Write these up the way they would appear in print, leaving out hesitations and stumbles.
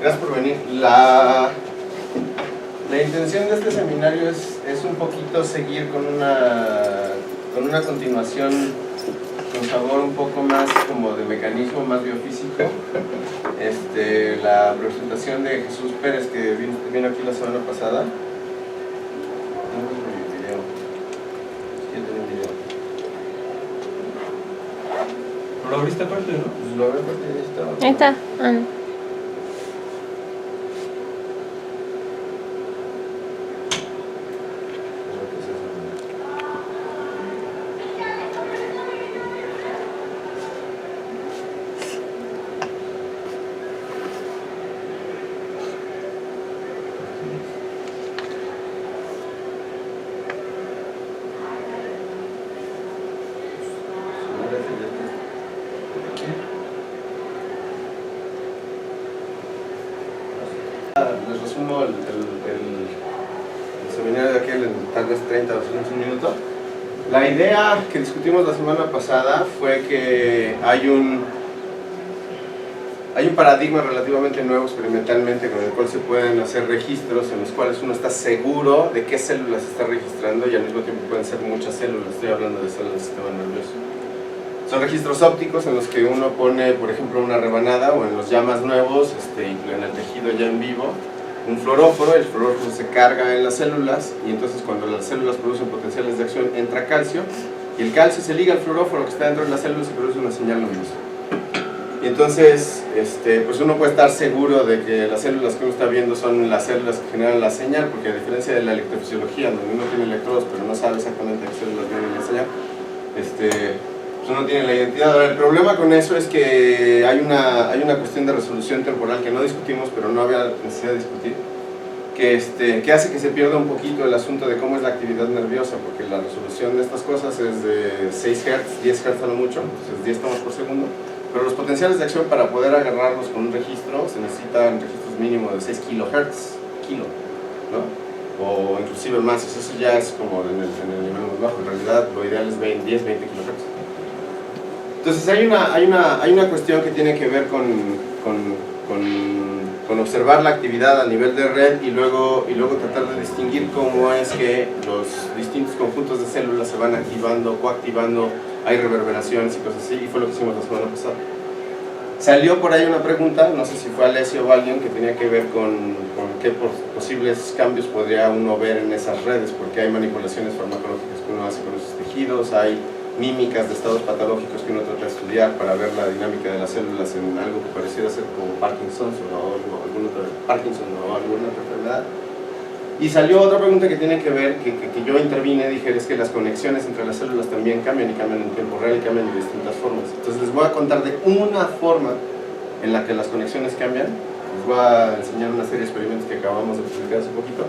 Gracias por venir. La intención de este seminario es un poquito seguir con una continuación con sabor un poco más como de mecanismo, más biofísico. La presentación de Jesús Pérez, que vino aquí la semana pasada. ¿Lo abriste aparte, no? Pues lo abrí aparte, ahí estaba. Ahí está. Ah, no. Les resumo el seminario de aquel en tal vez 30 o 15 minutos. La idea que discutimos la semana pasada fue que hay un paradigma relativamente nuevo experimentalmente con el cual se pueden hacer registros en los cuales uno está seguro de qué células está registrando y al mismo tiempo pueden ser muchas células. Estoy hablando de células del sistema nervioso. Son registros ópticos en los que uno pone, por ejemplo, una rebanada o en los ya más nuevos, en el tejido ya en vivo, un fluoróforo. El fluoróforo se carga en las células y entonces cuando las células producen potenciales de acción entra calcio y el calcio se liga al fluoróforo que está dentro de las células y produce una señal luminosa. Y entonces, pues uno puede estar seguro de que las células que uno está viendo son las células que generan la señal, porque a diferencia de la electrofisiología, donde uno tiene electrodos pero no sabe exactamente qué células vienen la señal, pues uno tiene la identidad. Ahora, el problema con eso es que hay una cuestión de resolución temporal que no discutimos, pero no había necesidad de discutir, que hace que se pierda un poquito el asunto de cómo es la actividad nerviosa, porque la resolución de estas cosas es de 6 Hz, 10 Hz a lo mucho, entonces 10 tomas por segundo, pero los potenciales de acción para poder agarrarlos con un registro se necesitan registros mínimos de 6 kHz, ¿no? O inclusive más, eso ya es como en el nivel más bajo. En realidad lo ideal es 10, 20 kHz. Entonces hay una cuestión que tiene que ver con observar la actividad a nivel de red y luego tratar de distinguir cómo es que los distintos conjuntos de células se van activando, coactivando, hay reverberaciones y cosas así, y fue lo que hicimos la semana pasada. Salió por ahí una pregunta, no sé si fue Alessio o alguien, que tenía que ver con qué posibles cambios podría uno ver en esas redes, porque hay manipulaciones farmacológicas que uno hace con esos tejidos, hay mímicas de estados patológicos que uno trata de estudiar para ver la dinámica de las células en algo que pareciera ser como Parkinson o alguna otra enfermedad. Y salió otra pregunta que tiene que ver, que yo intervine, dije, es que las conexiones entre las células también cambian y cambian en tiempo real y cambian de distintas formas. Entonces les voy a contar de una forma en la que las conexiones cambian. Les voy a enseñar una serie de experimentos que acabamos de publicar hace poquito,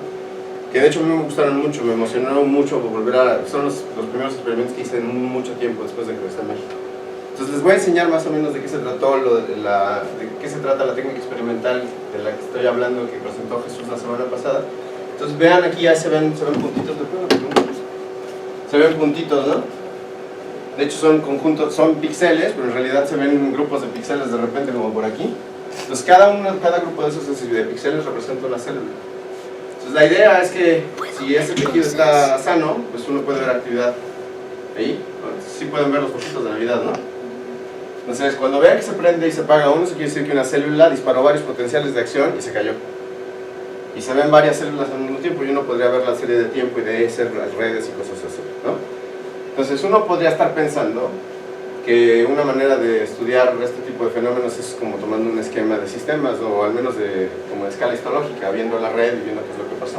que de hecho a mí me gustaron mucho, me emocionaron mucho por volver a... Son los primeros experimentos que hice en mucho tiempo después de que regresé a México. Entonces les voy a enseñar más o menos de qué se trató, de qué se trata la técnica experimental de la que estoy hablando, que presentó Jesús la semana pasada. Entonces vean aquí, ya se ven puntitos, se ven puntitos, ¿no? De hecho son conjuntos, son píxeles, pero en realidad se ven grupos de píxeles de repente como por aquí. Entonces cada grupo de esos de píxeles representa una célula. Entonces la idea es que si ese tejido está sano, pues uno puede ver actividad ahí. Sí pueden ver los foquitos de Navidad, ¿no? Entonces cuando vean que se prende y se apaga uno, eso quiere decir que una célula disparó varios potenciales de acción y se cayó. Y se ven varias células al mismo tiempo y uno podría ver la serie de tiempo y de esas redes y cosas así, ¿no? Entonces uno podría estar pensando que una manera de estudiar este tipo de fenómenos es como tomando un esquema de sistemas o al menos como de escala histológica, viendo la red y viendo qué es lo que pasa.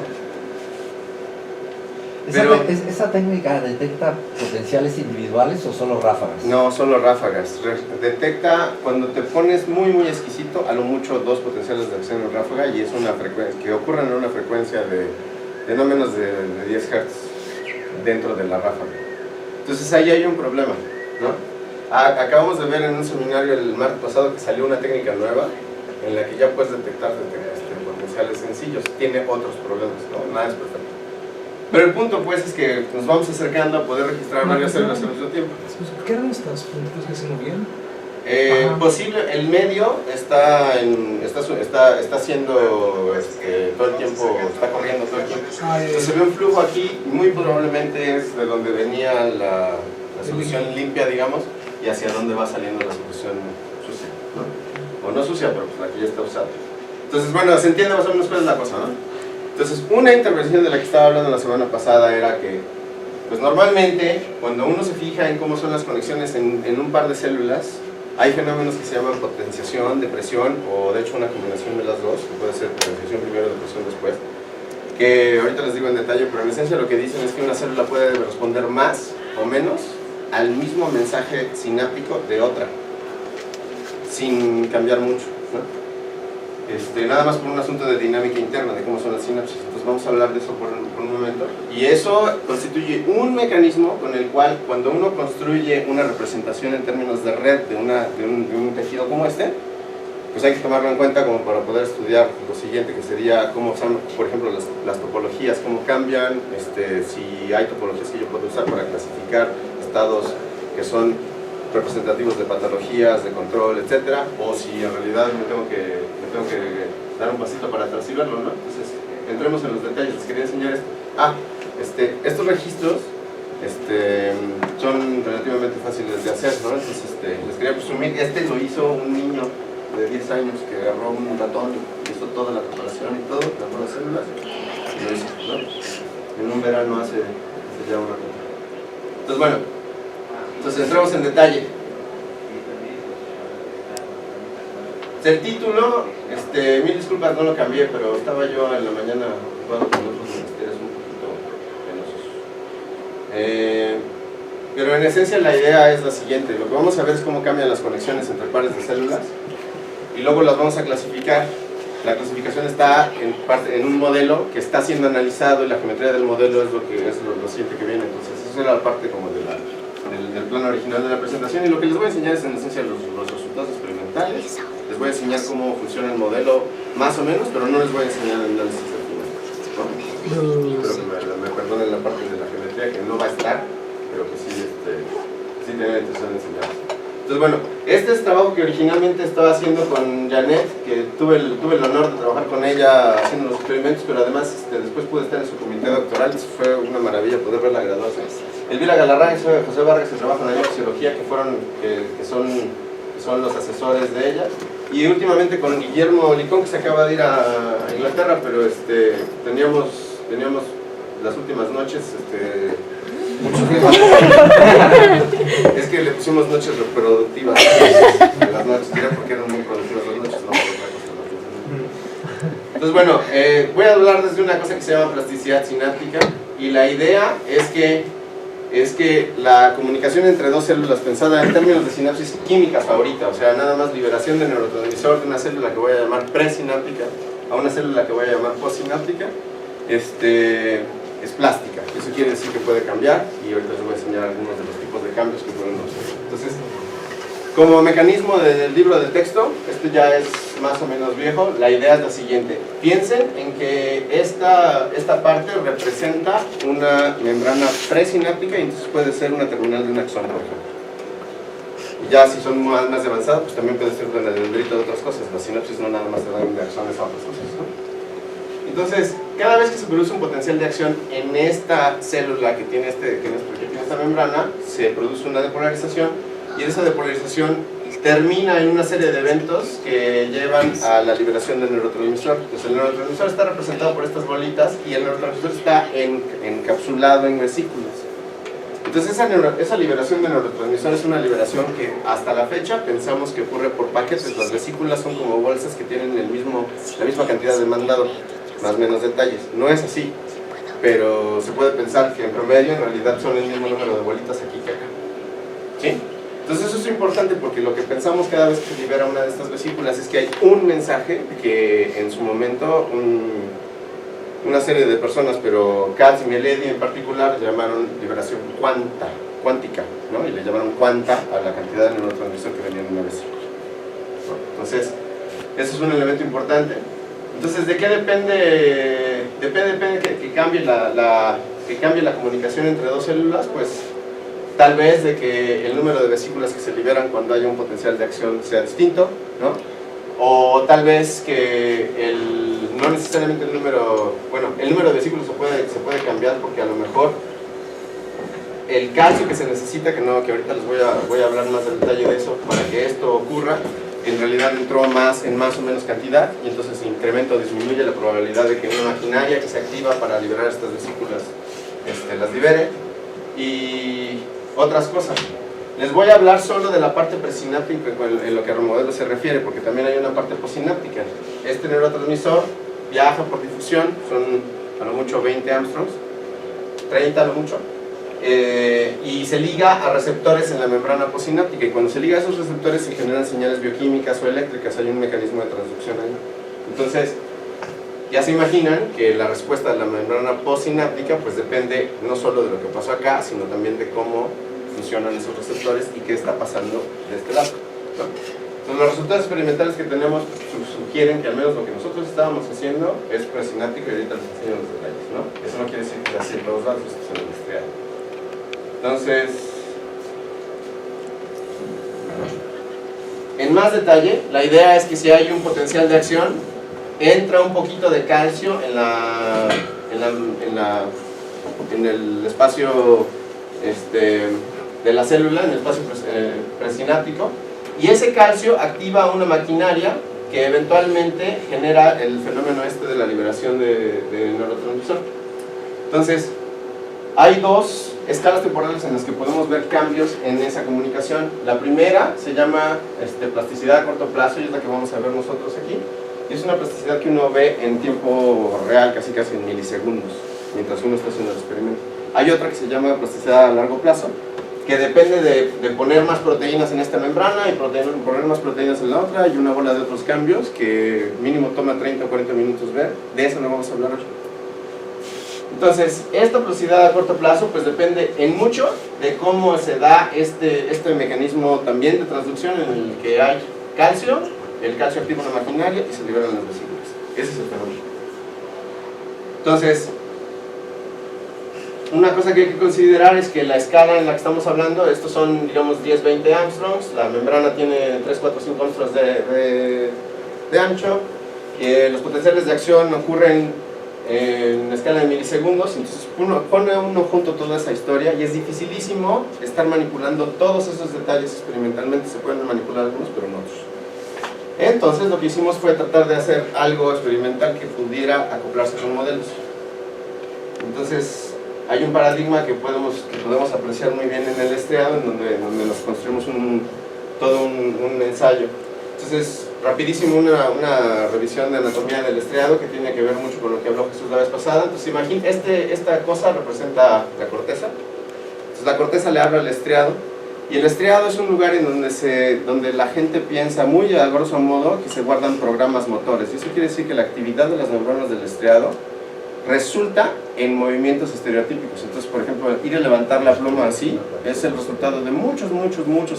Pero, ¿Esa técnica detecta potenciales individuales o solo ráfagas? No, solo ráfagas. Detecta cuando te pones muy exquisito, a lo mucho 2 potenciales de acción en ráfaga, y es una frecuencia que ocurren en una frecuencia de no menos de 10 Hz dentro de la ráfaga. Entonces ahí hay un problema, ¿no? Acabamos de ver en un seminario el martes pasado que salió una técnica nueva en la que ya puedes detectar potenciales sencillos. Tiene otros problemas, ¿no? Nada es perfecto. Pero el punto pues es que nos vamos acercando a poder registrar varias células al mismo tiempo. ¿Qué eran estas puntos que se movían? Posible, el medio está haciendo todo el tiempo, está corriendo todo el tiempo. Entonces se ve un flujo aquí, muy probablemente es de donde venía la solución limpia, digamos, y hacia dónde va saliendo la solución sucia, ¿no? O no sucia, pero pues la que ya está usada. Entonces, bueno, se entiende más o menos cuál es la cosa, ¿no? Entonces, una intervención de la que estaba hablando la semana pasada era que, pues normalmente, cuando uno se fija en cómo son las conexiones en un par de células, hay fenómenos que se llaman potenciación, depresión, o de hecho una combinación de las dos, que puede ser potenciación primero, depresión después, que ahorita les digo en detalle, pero en esencia lo que dicen es que una célula puede responder más o menos al mismo mensaje sináptico de otra, sin cambiar mucho, ¿no? Nada más por un asunto de dinámica interna, de cómo son las sinapsis. Entonces vamos a hablar de eso por un momento. Y eso constituye un mecanismo con el cual, cuando uno construye una representación en términos de red de un tejido como este, pues hay que tomarlo en cuenta como para poder estudiar lo siguiente, que sería cómo son, por ejemplo, las topologías, cómo cambian, si hay topologías que yo puedo usar para clasificar estados que son representativos de patologías, de control, etcétera, o si en realidad me tengo que dar un pasito para atrás y verlo, ¿no? Entonces, entremos en los detalles. Les quería enseñar esto. Estos registros son relativamente fáciles de hacer, ¿no? Entonces, les quería presumir, lo hizo un niño de 10 años que agarró un ratón, hizo toda la preparación y todo, agarró las células y lo hizo, ¿no? En un verano hace ya una cosa. Entonces, bueno, entremos en detalle. El título, mil disculpas, no lo cambié, pero estaba yo en la mañana jugando con otros ministerios un poquito penosos. Pero en esencia la idea es la siguiente. Lo que vamos a ver es cómo cambian las conexiones entre pares de células y luego las vamos a clasificar. La clasificación está en un modelo que está siendo analizado y la geometría del modelo es lo siguiente que viene. Entonces eso era la parte como del plan original de la presentación, y lo que les voy a enseñar es en esencia los resultados experimentales. Les voy a enseñar cómo funciona el modelo más o menos, pero no les voy a enseñar el análisis del final, ¿no? Espero que me perdonen la parte de la geometría que no va a estar, pero que sí tiene la intención de enseñar. Entonces, bueno, este es trabajo que originalmente estaba haciendo con Janet, que tuve el honor de trabajar con ella haciendo los experimentos, pero además después pude estar en su comité doctoral. Fue una maravilla poder verla graduarse. Elvira Galarraga y José Vargas, que trabajan en fisiología, que son los asesores de ella, y últimamente con Guillermo Licón, que se acaba de ir a Inglaterra, pero teníamos las últimas noches muchos temas. Es que le pusimos noches reproductivas de las noches, diré porque eran muy productivas las noches, no por otra cosa. Entonces, bueno, voy a hablar desde una cosa que se llama plasticidad sináptica, y la idea es que la comunicación entre dos células, pensada en términos de sinapsis químicas ahorita, o sea, nada más liberación de neurotransmisor de una célula que voy a llamar presináptica a una célula que voy a llamar postsináptica, es plástica. Eso quiere decir que puede cambiar, y ahorita les voy a enseñar algunos de los tipos de cambios que pueden hacer. Entonces, como mecanismo del libro de texto, esto ya es más o menos viejo. La idea es la siguiente: piensen en que esta parte representa una membrana presináptica, y entonces puede ser una terminal de un axón, por ejemplo. Y ya si son más avanzados, pues también puede ser una dendrita de otras cosas. Las sinapsis no nada más se dan de axones a otras cosas, ¿no? Entonces, cada vez que se produce un potencial de acción en esta célula que tiene esta membrana, se produce una depolarización, y esa depolarización termina en una serie de eventos que llevan a la liberación del neurotransmisor. Entonces, el neurotransmisor está representado por estas bolitas, y el neurotransmisor está encapsulado en vesículas. Entonces, esa liberación de neurotransmisor es una liberación que hasta la fecha pensamos que ocurre por paquetes. Las vesículas son como bolsas que tienen la misma cantidad de mandado, más o menos detalles. No es así, pero se puede pensar que en promedio en realidad son el mismo número de bolitas aquí que acá, ¿sí? Entonces eso es importante, porque lo que pensamos cada vez que se libera una de estas vesículas es que hay un mensaje que en su momento una serie de personas, pero Katz y Mieledi en particular, llamaron liberación cuántica, ¿no? Y le llamaron cuanta a la cantidad de neurotransmisor que venía en una vesícula. Entonces, ese es un elemento importante. Entonces, ¿de qué depende? Depende que cambie la comunicación entre dos células. Pues tal vez de que el número de vesículas que se liberan cuando haya un potencial de acción sea distinto, ¿no? O tal vez que no necesariamente el número de vesículas se puede cambiar, porque a lo mejor el calcio que se necesita, que ahorita les voy a hablar más del detalle de eso, para que esto ocurra, en realidad entró en más o menos cantidad, y entonces incrementa o disminuye la probabilidad de que una maquinaria que se activa para liberar estas vesículas las libere. Y otras cosas. Les voy a hablar solo de la parte presináptica en lo que a remodelo se refiere, porque también hay una parte posináptica. Este neurotransmisor viaja por difusión, son a lo mucho 20 Armstrongs, 30 a lo mucho, y se liga a receptores en la membrana posináptica, y cuando se liga a esos receptores se generan señales bioquímicas o eléctricas, hay un mecanismo de transducción ahí. Entonces, ya se imaginan que la respuesta de la membrana postsináptica pues depende no solo de lo que pasó acá, sino también de cómo funcionan esos receptores y qué está pasando de este lado, ¿no? Entonces, los resultados experimentales que tenemos sugieren que al menos lo que nosotros estábamos haciendo es presináptico, y ahorita les enseño los detalles, ¿no? Eso no quiere decir que sea así en todos lados, esto es en el estriado. Entonces, en más detalle, la idea es que si hay un potencial de acción, entra un poquito de calcio en el espacio de la célula, en el espacio presináptico, y ese calcio activa una maquinaria que eventualmente genera el fenómeno de la liberación de neurotransmisor. Entonces, hay dos escalas temporales en las que podemos ver cambios en esa comunicación. La primera se llama plasticidad a corto plazo, y es la que vamos a ver nosotros aquí. Y es una plasticidad que uno ve en tiempo real, casi en milisegundos, mientras uno está haciendo el experimento. Hay otra que se llama plasticidad a largo plazo, que depende de poner más proteínas en esta membrana y poner más proteínas en la otra, y una bola de otros cambios que mínimo toma 30 o 40 minutos ver. De eso no vamos a hablar hoy. Entonces, esta plasticidad a corto plazo pues depende en mucho de cómo se da este mecanismo también de transducción, en el que hay calcio, el calcio activa una maquinaria y se liberan las vesículas. Ese es el fenómeno. Entonces, una cosa que hay que considerar es que la escala en la que estamos hablando, estos son, digamos, 10-20 Armstrongs, la membrana tiene 3, 4, 5 Armstrongs de ancho, los potenciales de acción ocurren en escala de milisegundos, entonces pone uno junto toda esa historia, y es dificilísimo estar manipulando todos esos detalles experimentalmente. Se pueden manipular algunos, pero no otros. Entonces lo que hicimos fue tratar de hacer algo experimental que pudiera acoplarse con modelos. Entonces hay un paradigma que podemos apreciar muy bien en el estriado, en donde nos construimos todo un ensayo. Entonces, rapidísimo, una revisión de anatomía del estriado que tiene que ver mucho con lo que habló Jesús la vez pasada. Entonces, imagín, esta cosa representa la corteza. Entonces, la corteza le habla al estriado, y el estriado es un lugar en donde la gente piensa muy a grosso modo que se guardan programas motores. Y eso quiere decir que la actividad de las neuronas del estriado resulta en movimientos estereotípicos. Entonces, por ejemplo, ir a levantar la pluma así es el resultado de muchos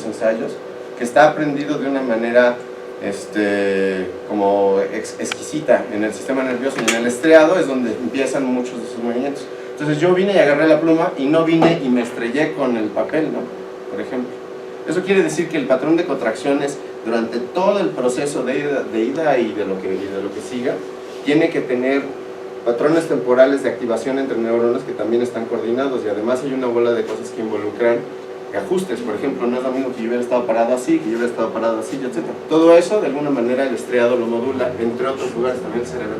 ensayos, que está aprendido de una manera como exquisita en el sistema nervioso, y en el estriado es donde empiezan muchos de esos movimientos. Entonces yo vine y agarré la pluma, y no vine y me estrellé con el papel, ¿no? Por ejemplo. Eso quiere decir que el patrón de contracciones durante todo el proceso de ida y de lo que siga, tiene que tener patrones temporales de activación entre neuronas que también están coordinados, y además hay una bola de cosas que involucran ajustes. Por ejemplo, no es lo mismo que yo hubiera estado parado así, que yo hubiera estado parado así, etc. Todo eso, de alguna manera, el estriado lo modula, entre otros lugares también el cerebro.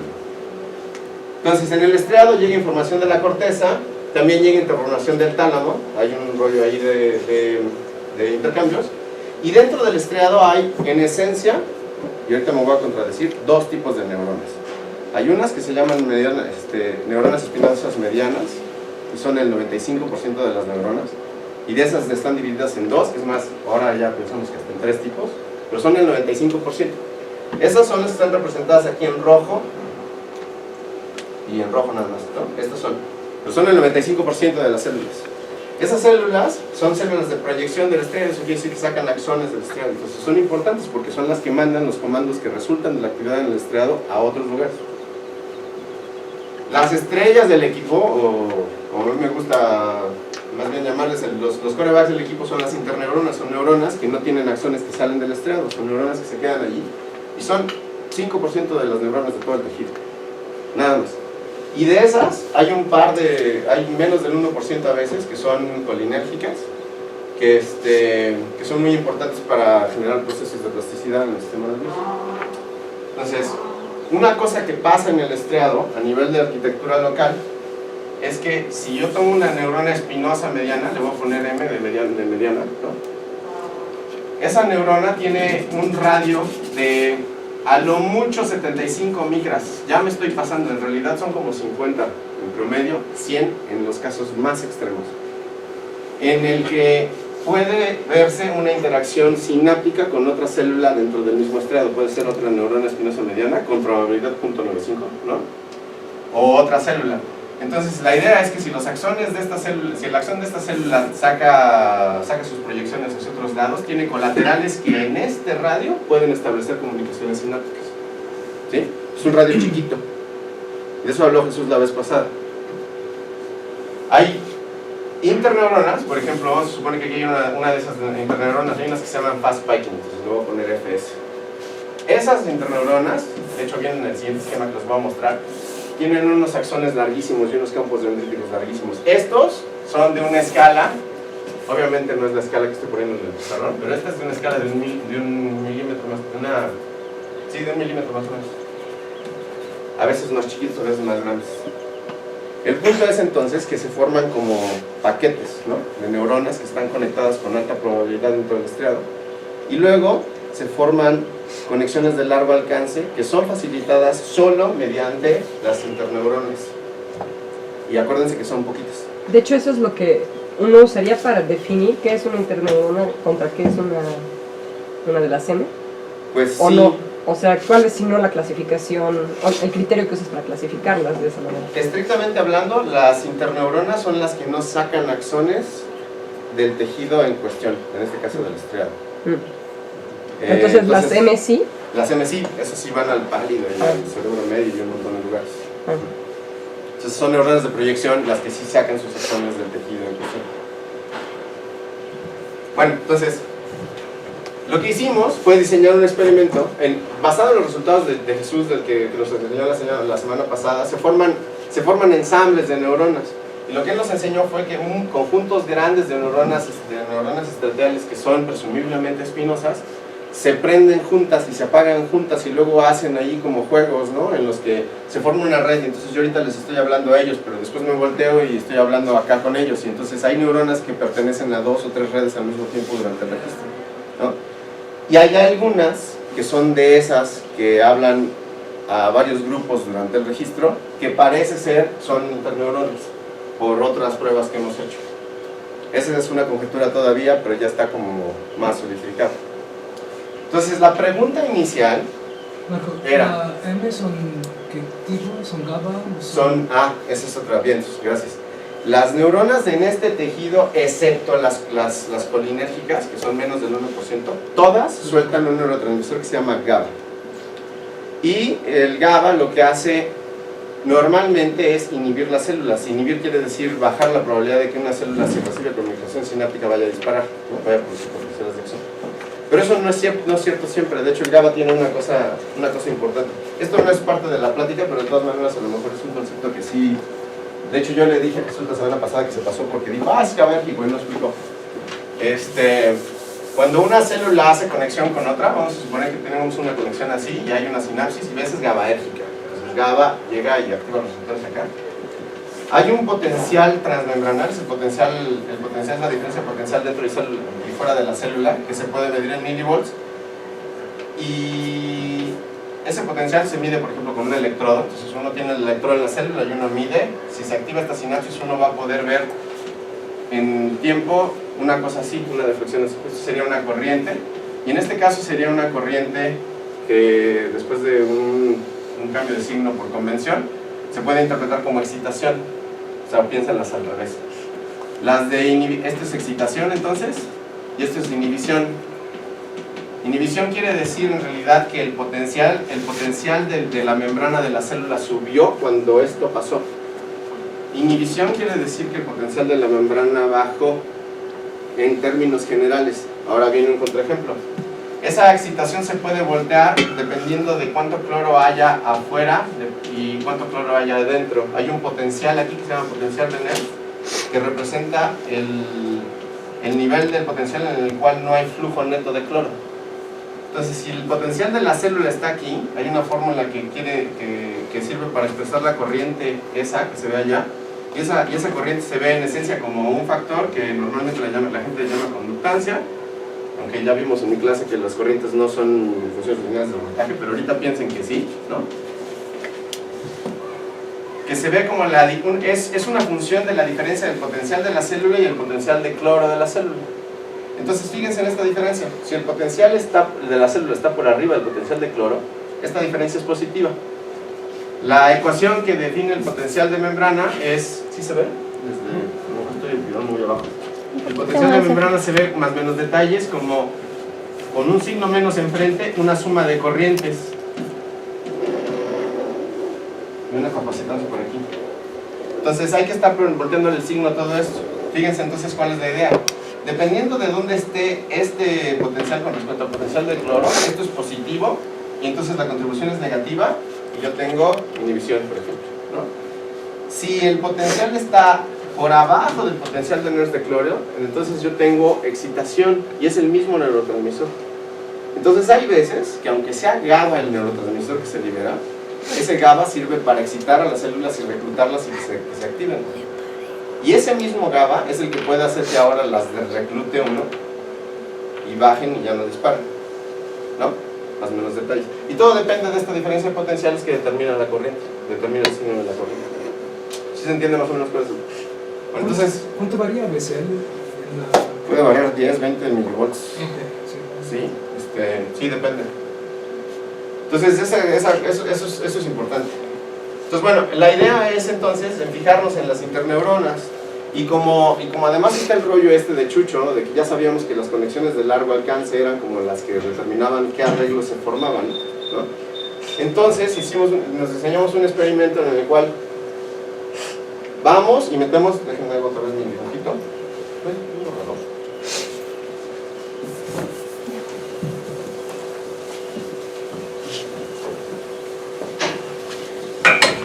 Entonces, en el estriado llega información de la corteza, también llega información del tálamo, hay un rollo ahí de intercambios, y dentro del estriado hay, en esencia, y ahorita me voy a contradecir, dos tipos de neuronas. Hay unas que se llaman neuronas espinosas medianas, que son el 95% de las neuronas, y de esas están divididas en dos, es más, ahora ya pensamos que hasta en 3 tipos, pero son el 95%. Esas son las que están representadas aquí en rojo, y en rojo nada más, ¿no? Estas son el 95% de las células. Esas células son células de proyección del estriado, eso quiere decir que sacan axones del estriado. Entonces son importantes porque son las que mandan los comandos que resultan de la actividad en el estriado a otros lugares. Las estrellas del equipo, o como a mí me gusta más bien llamarles, los corebacks del equipo son las interneuronas, son neuronas que no tienen axones que salen del estriado, son neuronas que se quedan allí, y son 5% de las neuronas de todo el tejido, nada más. Y de esas, hay menos del 1% a veces que son colinérgicas, que son muy importantes para generar procesos de plasticidad en el sistema nervioso. Entonces, una cosa que pasa en el estriado, a nivel de arquitectura local, es que si yo tomo una neurona espinosa mediana, le voy a poner M de mediana, ¿no? Esa neurona tiene un radio de a lo mucho 75 micras, ya me estoy pasando, en realidad son como 50 en promedio, 100 en los casos más extremos, en el que puede verse una interacción sináptica con otra célula dentro del mismo estriado, puede ser otra neurona espinosa mediana con probabilidad 0.95, ¿no? O otra célula. Entonces la idea es que si los axones de esta célula, si el axón de esta célula saca sus proyecciones hacia otros lados, tiene colaterales que en este radio pueden establecer comunicaciones sinápticas, ¿sí? Es un radio chiquito, de eso habló Jesús la vez pasada. Hay interneuronas, por ejemplo, se supone que aquí hay una de esas interneuronas, hay unas que se llaman fast spiking, entonces le voy a poner FS. Esas interneuronas, de hecho vienen en el siguiente esquema que les voy a mostrar, tienen unos axones larguísimos y unos campos dendríticos larguísimos. Estos son de una escala, obviamente no es la escala que estoy poniendo en el pizarrón, pero esta es de una escala de un milímetro más, de un milímetro más o menos. A veces más chiquitos, a veces más grandes. El punto es entonces que se forman como paquetes, ¿no?, de neuronas que están conectadas con alta probabilidad dentro del estriado. Y luego se forman conexiones de largo alcance que son facilitadas solo mediante las interneuronas. Y acuérdense que son poquitas. De hecho, eso es lo que uno usaría para definir qué es una interneurona contra qué es una de las M. Pues ¿O sí. no? O sea, ¿cuál es si no la clasificación, o el criterio que usas para clasificarlas de esa manera? Estrictamente hablando, las interneuronas son las que no sacan axones del tejido en cuestión, en este caso del estriado. Entonces, las M sí. Las M sí, esas sí van al pálido y al cerebro medio y un montón de lugares. Entonces son neuronas de proyección las que sí sacan sus axones del tejido en cuestión. Bueno, entonces, lo que hicimos fue diseñar un experimento basado en los resultados de Jesús, del que nos enseñó la semana pasada. Se forman ensambles de neuronas. Y lo que él nos enseñó fue que conjuntos grandes de neuronas estriadas que son presumiblemente espinosas se prenden juntas y se apagan juntas y luego hacen ahí como juegos, ¿no?, en los que se forma una red. Y entonces yo ahorita les estoy hablando a ellos, pero después me volteo y estoy hablando acá con ellos, y entonces hay neuronas que pertenecen a 2 o 3 redes al mismo tiempo durante el registro, ¿no? Y hay algunas que son de esas que hablan a varios grupos durante el registro, que parece ser son interneuronas por otras pruebas que hemos hecho. Esa es una conjetura todavía, pero ya está como más solidificada. Entonces la pregunta inicial era... ¿M son qué tipo? ¿Son GABA? Esa es otra, bien, gracias. Las neuronas en este tejido, excepto las colinérgicas, que son menos del 1%, todas sueltan un neurotransmisor que se llama GABA. Y el GABA lo que hace normalmente es inhibir las células. Inhibir quiere decir bajar la probabilidad de que una célula, si recibe comunicación sináptica, vaya a disparar, ¿no?, vaya a producir potenciales de acción. Pero eso no es cierto siempre. De hecho, el GABA tiene una cosa importante. Esto no es parte de la plática, pero de todas maneras a lo mejor es un concepto que sí. De hecho, yo le dije a Jesús la semana pasada que se pasó porque dijo, es GABAérgico, y no explicó. Cuando una célula hace conexión con otra, vamos a suponer que tenemos una conexión así y hay una sinapsis, y ves, es GABAérgica. Entonces GABA llega y activa los receptores acá. Hay un potencial transmembranal, el potencial es la diferencia potencial dentro y fuera de la célula, que se puede medir en milivolts, y ese potencial se mide, por ejemplo, con un electrodo. Entonces uno tiene el electrodo en la célula y uno mide. Si se activa esta sinapsis, uno va a poder ver en tiempo una cosa así, una deflexión así. Esto sería una corriente, y en este caso sería una corriente que después de un cambio de signo por convención se puede interpretar como excitación. O sea, piénsalas al revés. Esto es excitación entonces, y esto es inhibición. Inhibición quiere decir en realidad que el potencial de la membrana de la célula subió cuando esto pasó. Inhibición quiere decir que el potencial de la membrana bajó en términos generales. Ahora viene un contraejemplo. Esa excitación se puede voltear dependiendo de cuánto cloro haya afuera y cuánto cloro haya adentro. Hay un potencial aquí que se llama potencial de Nernst, que representa el nivel del potencial en el cual no hay flujo neto de cloro. Entonces, si el potencial de la célula está aquí, hay una fórmula que sirve para expresar la corriente esa que se ve allá, y esa corriente se ve en esencia como un factor que normalmente la gente le llama conductancia, aunque ya vimos en mi clase que las corrientes no son funciones lineales de voltaje, pero ahorita piensen que sí, ¿no? Que se ve como es una función de la diferencia del potencial de la célula y el potencial de cloro de la célula. Entonces fíjense en esta diferencia. Si el potencial de la célula está por arriba del potencial de cloro, esta diferencia es positiva. La ecuación que define el potencial de membrana es... ¿Sí se ve? Estoy mirando muy abajo. El potencial de membrana se ve más menos detalles como con un signo menos enfrente, una suma de corrientes y una capacidad por aquí. Entonces hay que estar volteando el signo a todo esto. Fíjense entonces cuál es la idea. Dependiendo de dónde esté este potencial con respecto al potencial del cloro, esto es positivo y entonces la contribución es negativa y yo tengo inhibición, por ejemplo, ¿no? Si el potencial está por abajo del potencial de Nernst de cloro, entonces yo tengo excitación y es el mismo neurotransmisor. Entonces hay veces que aunque sea GABA el neurotransmisor que se libera, ese GABA sirve para excitar a las células y reclutarlas y que se activen. Y ese mismo GABA es el que puede hacer que ahora las reclute uno y bajen y ya no disparen, ¿no? Más o menos detalles. Y todo depende de esta diferencia de potenciales que determina la corriente, determina el signo de la corriente. ¿Sí se entiende más o menos cuál es? Bueno, entonces, ¿cuánto varía BCL? Puede variar 10, 20 milivolts. Sí. Sí, depende. Entonces eso es importante. Entonces bueno, la idea es entonces en fijarnos en las interneuronas y como además está el rollo este de Chucho, ¿no? De que ya sabíamos que las conexiones de largo alcance eran como las que determinaban qué arreglos se formaban, ¿no? Entonces nos diseñamos un experimento en el cual vamos y metemos, déjenme ver otra vez mi dibujito.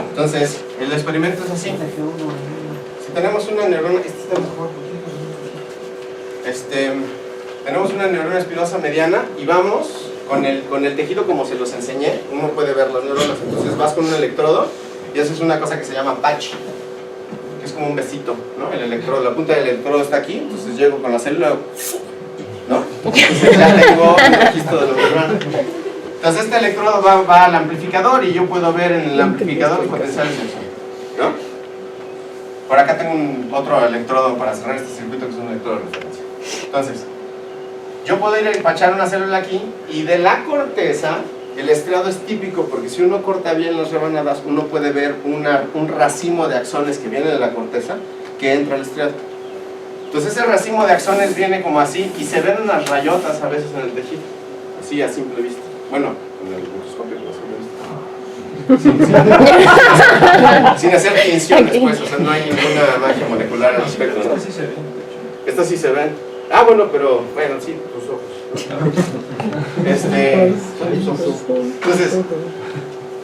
Entonces, el experimento es así. Si tenemos una neurona, tenemos una neurona espinosa mediana y vamos con el tejido como se los enseñé, uno puede ver las neuronas. Entonces vas con un electrodo y haces una cosa que se llama patch, que es como un besito, ¿no? El electrodo, la punta del electrodo está aquí, entonces llego con la célula, ¿no? Entonces ya tengo el registro de la neurona. Entonces este electrodo va al amplificador y yo puedo ver en el amplificador los potenciales de acción, ¿no? Por acá tengo otro electrodo para cerrar este circuito que es un electrodo de referencia. Entonces, yo puedo ir a empachar una célula aquí y de la corteza, el estriado es típico porque si uno corta bien las rebanadas, uno puede ver un racimo de axones que viene de la corteza que entra al estriado. Entonces ese racimo de axones viene como así y se ven unas rayotas a veces en el tejido, así a simple vista. Bueno, con el microscopio sin hacer tinciones, pues, o sea, no hay ninguna magia molecular al respecto, ¿no? Estas sí se ven, de hecho. Estas sí se ven. Ah, bueno, pero, bueno, sí, tus ojos. Entonces,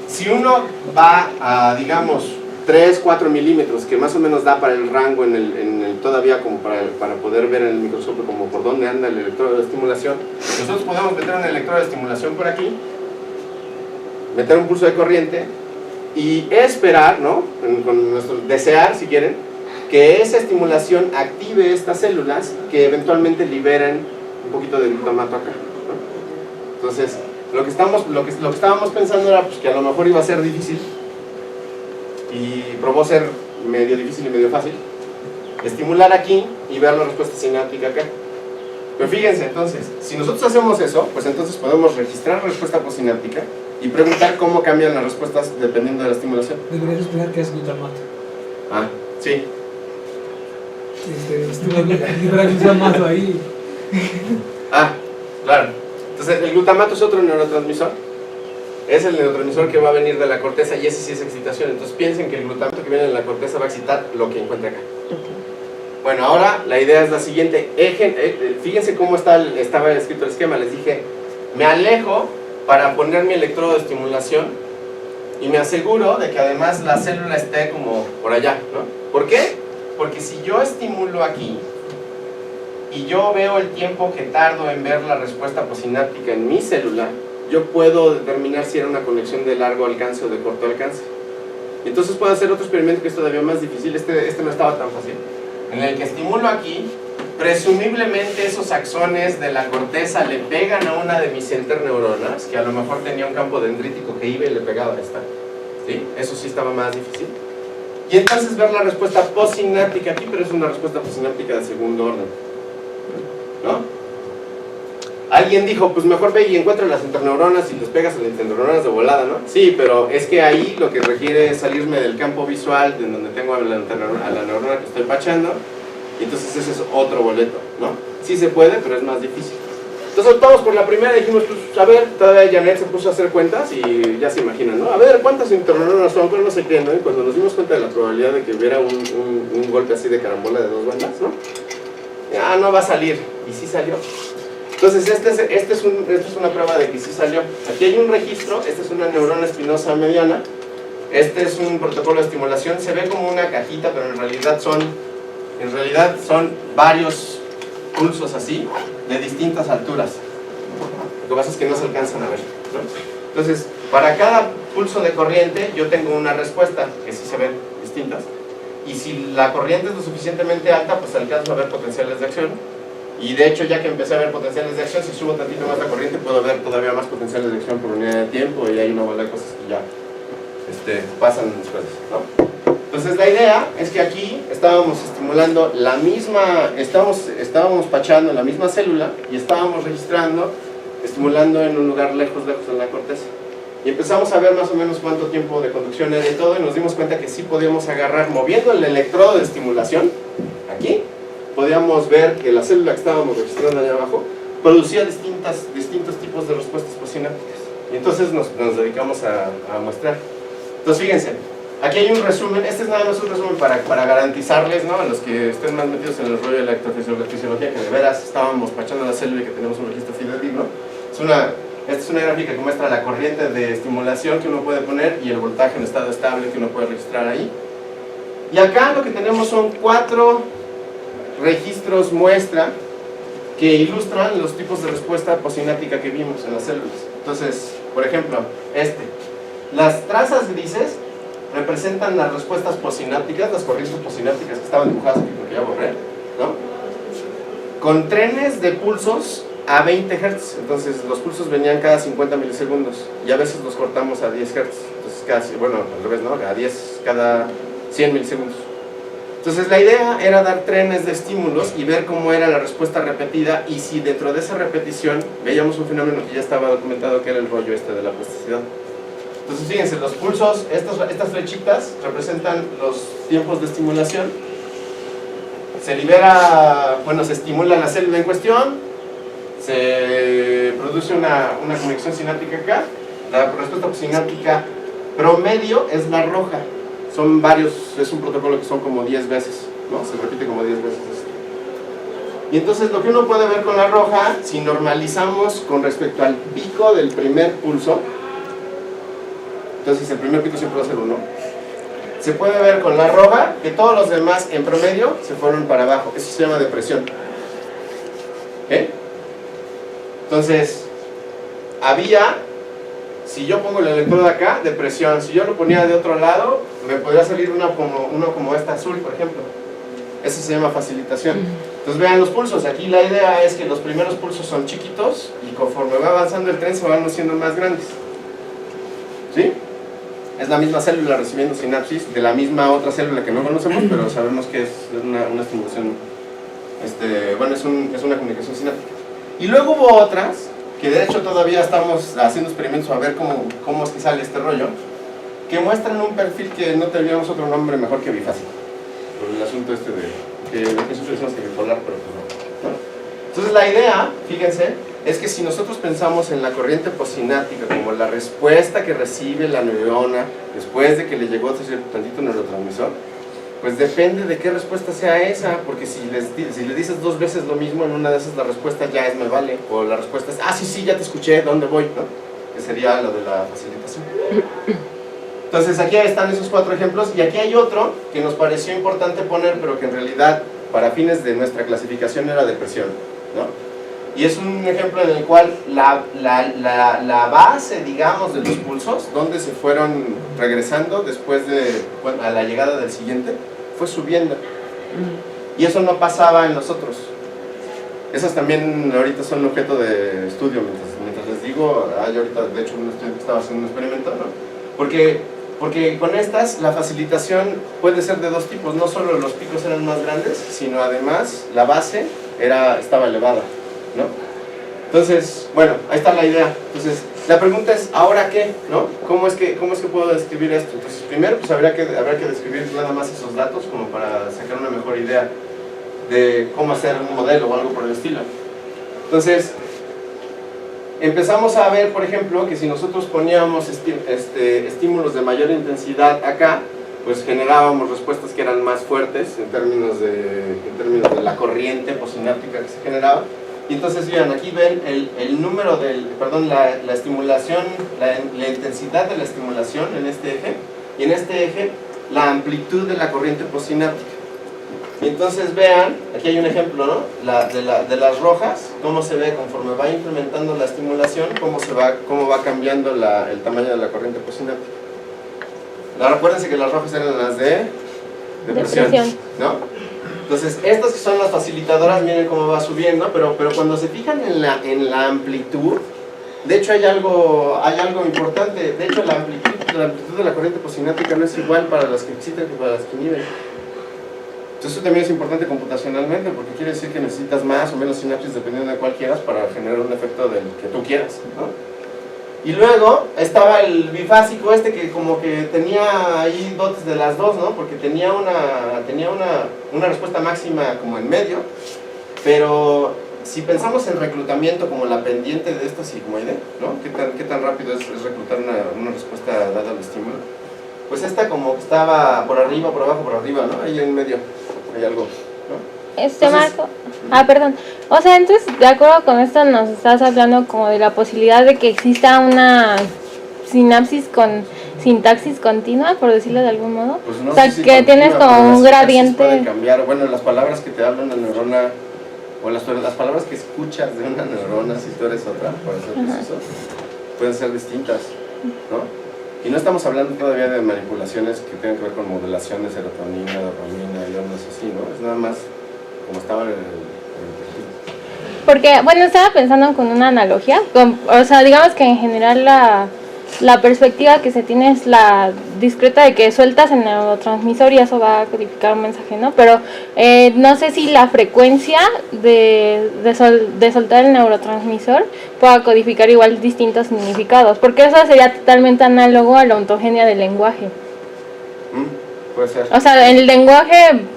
si uno va a, digamos, 3, 4 milímetros, que más o menos da para el rango todavía como para poder ver en el microscopio como por dónde anda el electrodo de estimulación, nosotros podemos meter un electrodo de estimulación por aquí, meter un pulso de corriente y esperar, ¿no? Con nuestro desear, si quieren, que esa estimulación active estas células que eventualmente liberen un poquito de glutamato acá, ¿no? Entonces, lo que estábamos pensando era pues, que a lo mejor iba a ser difícil y probó ser medio difícil y medio fácil estimular aquí y ver la respuesta sináptica acá. Pero fíjense, entonces, si nosotros hacemos eso, pues entonces podemos registrar respuesta posináptica y preguntar cómo cambian las respuestas dependiendo de la estimulación. Deberías explicar qué es glutamato. Ah, sí. Libera glutamato ahí. Ah, claro. Entonces, el glutamato es otro neurotransmisor. es el neurotransmisor que va a venir de la corteza y ese sí es excitación. Entonces piensen que el glutamato que viene de la corteza va a excitar lo que encuentra acá. Bueno, ahora la idea es la siguiente. Fíjense cómo estaba escrito el esquema. Les dije, me alejo para poner mi electrodo de estimulación y me aseguro de que además la célula esté como por allá, ¿no? ¿Por qué? Porque si yo estimulo aquí y yo veo el tiempo que tardo en ver la respuesta posináptica en mi célula, yo puedo determinar si era una conexión de largo alcance o de corto alcance. Entonces puedo hacer otro experimento que es todavía más difícil. Este no estaba tan fácil, en el que estimulo aquí. Presumiblemente esos axones de la corteza le pegan a una de mis interneuronas, que a lo mejor tenía un campo dendrítico que iba y le pegaba a esta, ¿sí? Eso sí estaba más difícil. Y entonces ver la respuesta postsináptica aquí, pero es una respuesta postsináptica de segundo orden, ¿no? Alguien dijo, pues mejor ve y encuentra las interneuronas y les pegas a las interneuronas de volada, ¿no? Sí, pero es que ahí lo que requiere es salirme del campo visual de donde tengo a la neurona que estoy pachando, y entonces ese es otro boleto, ¿no? Sí se puede, pero es más difícil. Entonces optamos por la primera y dijimos, pues a ver, todavía Janet se puso a hacer cuentas y ya se imaginan, ¿no? A ver, ¿cuántas interneuronas son? Pero no sé qué, ¿no? Y cuando nos dimos cuenta de la probabilidad de que hubiera un golpe así de carambola de dos bandas, ¿no? Ah, no va a salir, y sí salió. Entonces esta es una prueba de que sí salió. Aquí hay un registro, esta es una neurona espinosa mediana, este es un protocolo de estimulación, se ve como una cajita, pero en realidad son varios pulsos así, de distintas alturas. Lo que pasa es que no se alcanzan a ver, ¿no? Entonces, para cada pulso de corriente yo tengo una respuesta, que sí se ven distintas, y si la corriente es lo suficientemente alta, pues alcanzo a ver potenciales de acción. Y de hecho, ya que empecé a ver potenciales de acción, si subo tantito más la corriente, puedo ver todavía más potenciales de acción por unidad de tiempo, y hay una bola de cosas que ya pasan después, ¿no? Entonces la idea es que aquí estábamos estimulando la misma, estábamos pachando la misma célula y estábamos estimulando en un lugar lejos de la corteza. Y empezamos a ver más o menos cuánto tiempo de conducción era y todo, y nos dimos cuenta que sí podíamos agarrar, moviendo el electrodo de estimulación, aquí, podíamos ver que la célula que estábamos registrando allá abajo producía distintos tipos de respuestas postsinápticas. Y entonces nos dedicamos a muestrar. Entonces fíjense, aquí hay un resumen, este es nada más un resumen para garantizarles, ¿no?, a los que estén más metidos en el rollo de la electrofisiología, que de veras estábamos pachando la célula y que tenemos un registro fidedigno. Esta es una gráfica que muestra la corriente de estimulación que uno puede poner y el voltaje en estado estable que uno puede registrar ahí. Y acá lo que tenemos son 4 registros muestra que ilustran los tipos de respuesta postsináptica que vimos en las células. Entonces, por ejemplo, las trazas grises representan las respuestas postsinápticas, las corrientes postsinápticas que estaban dibujadas aquí, porque ya borré, ¿no? Con trenes de pulsos a 20 Hz, entonces los pulsos venían cada 50 milisegundos y a veces los cortamos a 10 Hz, entonces al revés, ¿no? Cada 100 milisegundos. Entonces la idea era dar trenes de estímulos y ver cómo era la respuesta repetida, y si dentro de esa repetición veíamos un fenómeno que ya estaba documentado, que era el rollo de la plasticidad. Entonces fíjense, los pulsos, estas flechitas representan los tiempos de estimulación. Se estimula la célula en cuestión, se produce una conexión sináptica acá. La respuesta sináptica promedio es la roja. Son varios, es un protocolo que son como 10 veces, ¿no? Se repite como 10 veces. Y entonces lo que uno puede ver con la roja, si normalizamos con respecto al pico del primer pulso, entonces el primer pico siempre va a ser 1, se puede ver con la roja que todos los demás en promedio se fueron para abajo. Eso se llama depresión. Entonces, si yo pongo el electrodo acá, depresión. Si yo lo ponía de otro lado, me podría salir uno como esta azul, por ejemplo. Eso se llama facilitación. Entonces vean los pulsos. Aquí la idea es que los primeros pulsos son chiquitos y conforme va avanzando el tren se van haciendo más grandes. ¿Sí? Es la misma célula recibiendo sinapsis de la misma otra célula que no conocemos, pero sabemos que es una estimulación, es una comunicación sináptica. Y luego hubo otras, que de hecho todavía estamos haciendo experimentos a ver cómo es que sale este rollo, que muestran un perfil que no tendríamos otro nombre mejor que bifásico. Por el asunto que nosotros decimos que bipolar, pero pues no. Entonces la idea, fíjense, es que si nosotros pensamos en la corriente postsináptica como la respuesta que recibe la neurona después de que le llegó tantito neurotransmisor, pues depende de qué respuesta sea esa, porque si le dices 2 veces lo mismo, en una de esas la respuesta ya es me vale, o la respuesta es, ah, sí, ya te escuché, ¿dónde voy? ¿No? Que sería lo de la facilitación. Entonces aquí están esos 4 ejemplos, y aquí hay otro que nos pareció importante poner, pero que en realidad para fines de nuestra clasificación era depresión, ¿no? Y es un ejemplo en el cual la base, digamos, de los pulsos, donde se fueron regresando después de, bueno, a la llegada del siguiente, fue subiendo. Y eso no pasaba en los otros. Esas también ahorita son objeto de estudio, mientras les digo, hay ahorita de hecho un estudiante que estaba haciendo un experimento, ¿no? Porque con estas la facilitación puede ser de 2 tipos, no solo los picos eran más grandes, sino además la base estaba elevada, ¿no? Entonces, bueno, ahí está la idea. Entonces, la pregunta es, ¿ahora qué? ¿No? ¿Cómo es que puedo describir esto? Entonces, primero, pues habrá que describir nada más esos datos como para sacar una mejor idea de cómo hacer un modelo o algo por el estilo. Entonces, empezamos a ver, por ejemplo, que si nosotros poníamos estímulos de mayor intensidad acá, pues generábamos respuestas que eran más fuertes en términos de la corriente postsináptica que se generaba. Y entonces, vean, aquí ven el número la estimulación, la intensidad de la estimulación en este eje, y en este eje la amplitud de la corriente postsináptica. Y entonces vean, aquí hay un ejemplo, ¿no? De las rojas, cómo se ve conforme va incrementando la estimulación, cómo va cambiando el tamaño de la corriente postsináptica. Ahora, acuérdense que las rojas eran las de depresión, ¿no? Entonces, estas que son las facilitadoras, miren cómo va subiendo, pero cuando se fijan en la amplitud, de hecho hay algo importante. De hecho, la amplitud de la corriente postsináptica no es igual para las que excitan que para las que inhiben. Entonces, eso también es importante computacionalmente, porque quiere decir que necesitas más o menos sinapsis dependiendo de cuál quieras para generar un efecto del que tú quieras, ¿no? Y luego estaba el bifásico que como que tenía ahí dotes de las dos, ¿no? Porque tenía una respuesta máxima como en medio, pero si pensamos en reclutamiento como la pendiente de esta sigmoide, ¿no? ¿Qué tan rápido es reclutar una respuesta dada al estímulo? Pues esta como que estaba por arriba, por abajo, por arriba, ¿no? Ahí en medio hay algo, ¿no? Marco, perdón, o sea, entonces de acuerdo con esto nos estás hablando como de la posibilidad de que exista una sinapsis con sintaxis continua, por decirlo de algún modo. Pues no, o sea, sí, que tienes como un gradiente. Pueden cambiar, bueno, las palabras que te habla una neurona, o las palabras que escuchas de una neurona, si tú eres otra, por ser precisos, pueden ser distintas, ¿no? Y no estamos hablando todavía de manipulaciones que tengan que ver con modelación de serotonina, dopamina y ondas así, ¿no? Es nada más como estaba en el Porque, bueno, estaba pensando con una analogía, o sea, digamos que en general la perspectiva que se tiene es la discreta de que sueltas el neurotransmisor y eso va a codificar un mensaje, ¿no? Pero no sé si la frecuencia de soltar el neurotransmisor pueda codificar igual distintos significados, porque eso sería totalmente análogo a la ontogenia del lenguaje. Puede ser. O sea, el lenguaje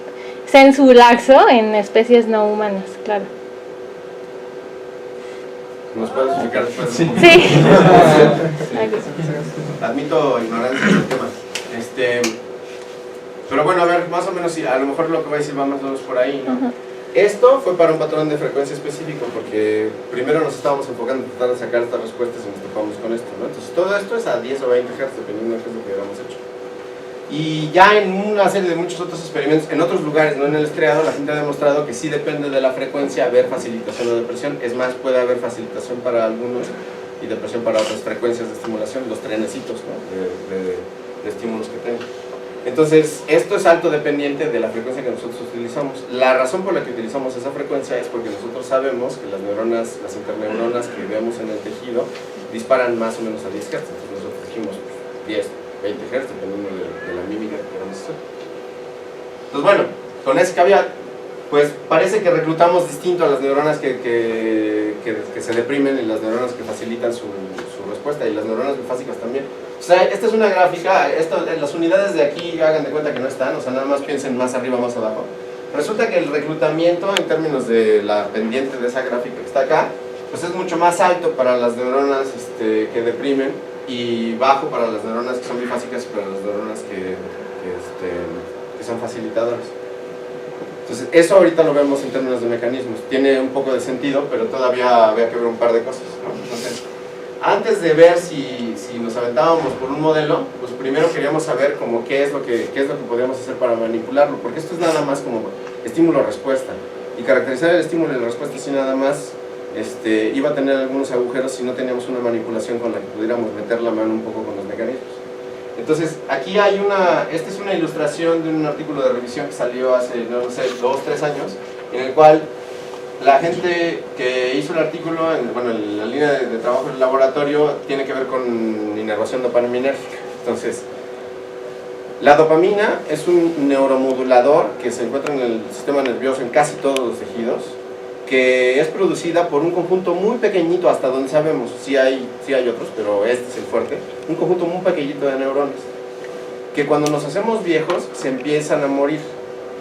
sensulaxo en especies no humanas, claro. ¿Nos puedes explicar después? Sí. Admito ignorancia del tema. Pero bueno, a ver, más o menos, a lo mejor lo que voy a decir va más o menos por ahí, ¿no? Esto fue para un patrón de frecuencia específico, porque primero nos estábamos enfocando en tratar de sacar estas respuestas y nos topamos con esto, ¿no? Entonces todo esto es a 10 o 20 Hz, dependiendo de qué es lo que hayamos hecho. Y ya en una serie de muchos otros experimentos, en otros lugares, no en el estriado, la gente ha demostrado que sí depende de la frecuencia haber facilitación o depresión. Es más, puede haber facilitación para algunos y depresión para otras frecuencias de estimulación, los trenecitos, ¿no? de estímulos que tengan. Entonces, esto es alto dependiente de la frecuencia que nosotros utilizamos. La razón por la que utilizamos esa frecuencia es porque nosotros sabemos que las neuronas, las interneuronas que vemos en el tejido, disparan más o menos a 10 Hz. Entonces nosotros dijimos 10, 20 Hz, dependiendo de la mímica que queramos hacer. Entonces, bueno, con ese caveat, pues parece que reclutamos distinto a las neuronas que se deprimen y las neuronas que facilitan su respuesta, y las neuronas bifásicas también. O sea, esta es una gráfica, las unidades de aquí hagan de cuenta que no están, o sea, nada más piensen más arriba, más abajo. Resulta que el reclutamiento en términos de la pendiente de esa gráfica que está acá, pues es mucho más alto para las neuronas que deprimen y bajo para las neuronas que son bifásicas y para las neuronas que son facilitadoras. Entonces, eso ahorita lo vemos en términos de mecanismos. Tiene un poco de sentido, pero todavía había que ver un par de cosas, ¿no? Entonces, antes de ver si nos aventábamos por un modelo, pues primero queríamos saber como qué es lo que podríamos hacer para manipularlo, porque esto es nada más como estímulo-respuesta. Y caracterizar el estímulo y la respuesta así nada más iba a tener algunos agujeros si no teníamos una manipulación con la que pudiéramos meter la mano un poco con los mecanismos. Entonces, aquí hay esta es una ilustración de un artículo de revisión que salió hace, no sé, 2 o 3 años, en el cual la gente que hizo el artículo, la línea de trabajo del laboratorio tiene que ver con inervación dopaminérgica. Entonces, la dopamina es un neuromodulador que se encuentra en el sistema nervioso en casi todos los tejidos, que es producida por un conjunto muy pequeñito, hasta donde sabemos, sí hay otros, pero este es el fuerte, un conjunto muy pequeñito de neuronas, que cuando nos hacemos viejos se empiezan a morir,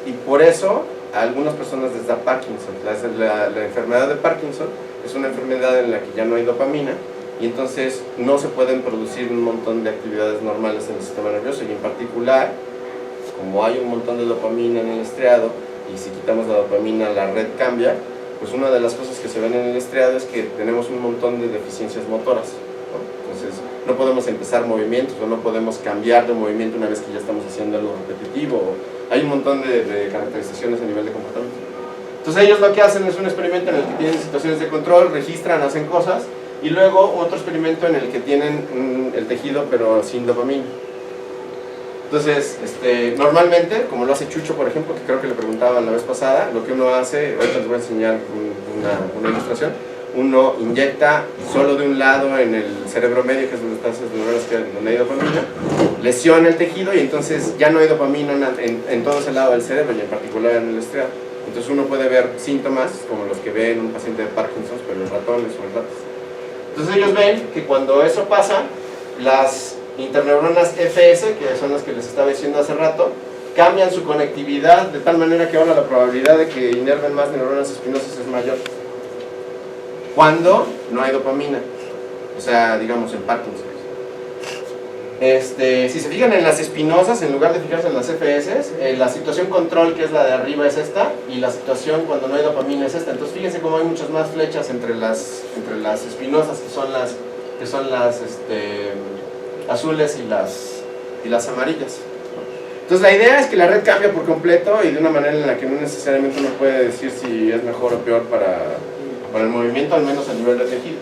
y por eso a algunas personas les da Parkinson. La enfermedad de Parkinson es una enfermedad en la que ya no hay dopamina, y entonces no se pueden producir un montón de actividades normales en el sistema nervioso, y en particular, como hay un montón de dopamina en el estriado, y si quitamos la dopamina la red cambia, pues una de las cosas que se ven en el estriado es que tenemos un montón de deficiencias motoras, ¿no? Entonces no podemos empezar movimientos o no podemos cambiar de movimiento una vez que ya estamos haciendo algo repetitivo. Hay un montón de caracterizaciones a nivel de comportamiento. Entonces ellos lo que hacen es un experimento en el que tienen situaciones de control, registran, hacen cosas, y luego otro experimento en el que tienen el tejido pero sin dopamina. Entonces, normalmente, como lo hace Chucho, por ejemplo, que creo que le preguntaban la vez pasada, lo que uno hace, ahorita les voy a enseñar una ilustración, uno inyecta solo de un lado en el cerebro medio, que es donde están esas neuronas donde hay dopamina, lesiona el tejido y entonces ya no hay dopamina en todo ese lado del cerebro y en particular en el estriado. Entonces uno puede ver síntomas como los que ve en un paciente de Parkinson, pero en ratones o en ratas. Entonces ellos ven que cuando eso pasa, las interneuronas FS, que son las que les estaba diciendo hace rato, cambian su conectividad de tal manera que ahora la probabilidad de que inerven más neuronas espinosas es mayor cuando no hay dopamina, o sea, digamos en Parkinson. Si se fijan en las espinosas, en lugar de fijarse en las FS, la situación control, que es la de arriba, es esta, y la situación cuando no hay dopamina es esta. Entonces fíjense cómo hay muchas más flechas entre las espinosas, que son las azules y las amarillas. Entonces la idea es que la red cambia por completo y de una manera en la que no necesariamente uno puede decir si es mejor o peor para el movimiento, al menos a nivel de tejido.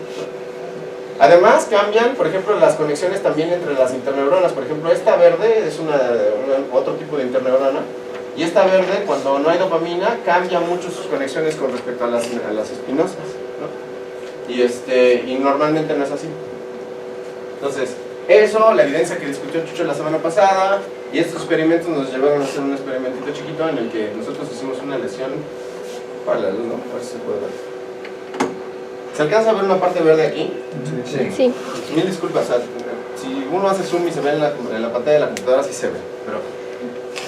Además cambian, por ejemplo, las conexiones también entre las interneuronas. Por ejemplo, esta verde es otro tipo de interneurona, y esta verde, cuando no hay dopamina, cambia mucho sus conexiones con respecto a las espinosas, ¿no? Y normalmente no es así. Entonces, eso, la evidencia que discutió Chucho la semana pasada, y estos experimentos nos llevaron a hacer un experimentito chiquito en el que nosotros hicimos una lesión para la luz, ¿no? A ver si se puede ver. ¿Se alcanza a ver una parte verde aquí? Sí. Mil disculpas, o sea, si uno hace zoom y se ve en la pantalla de la computadora, sí se ve. Pero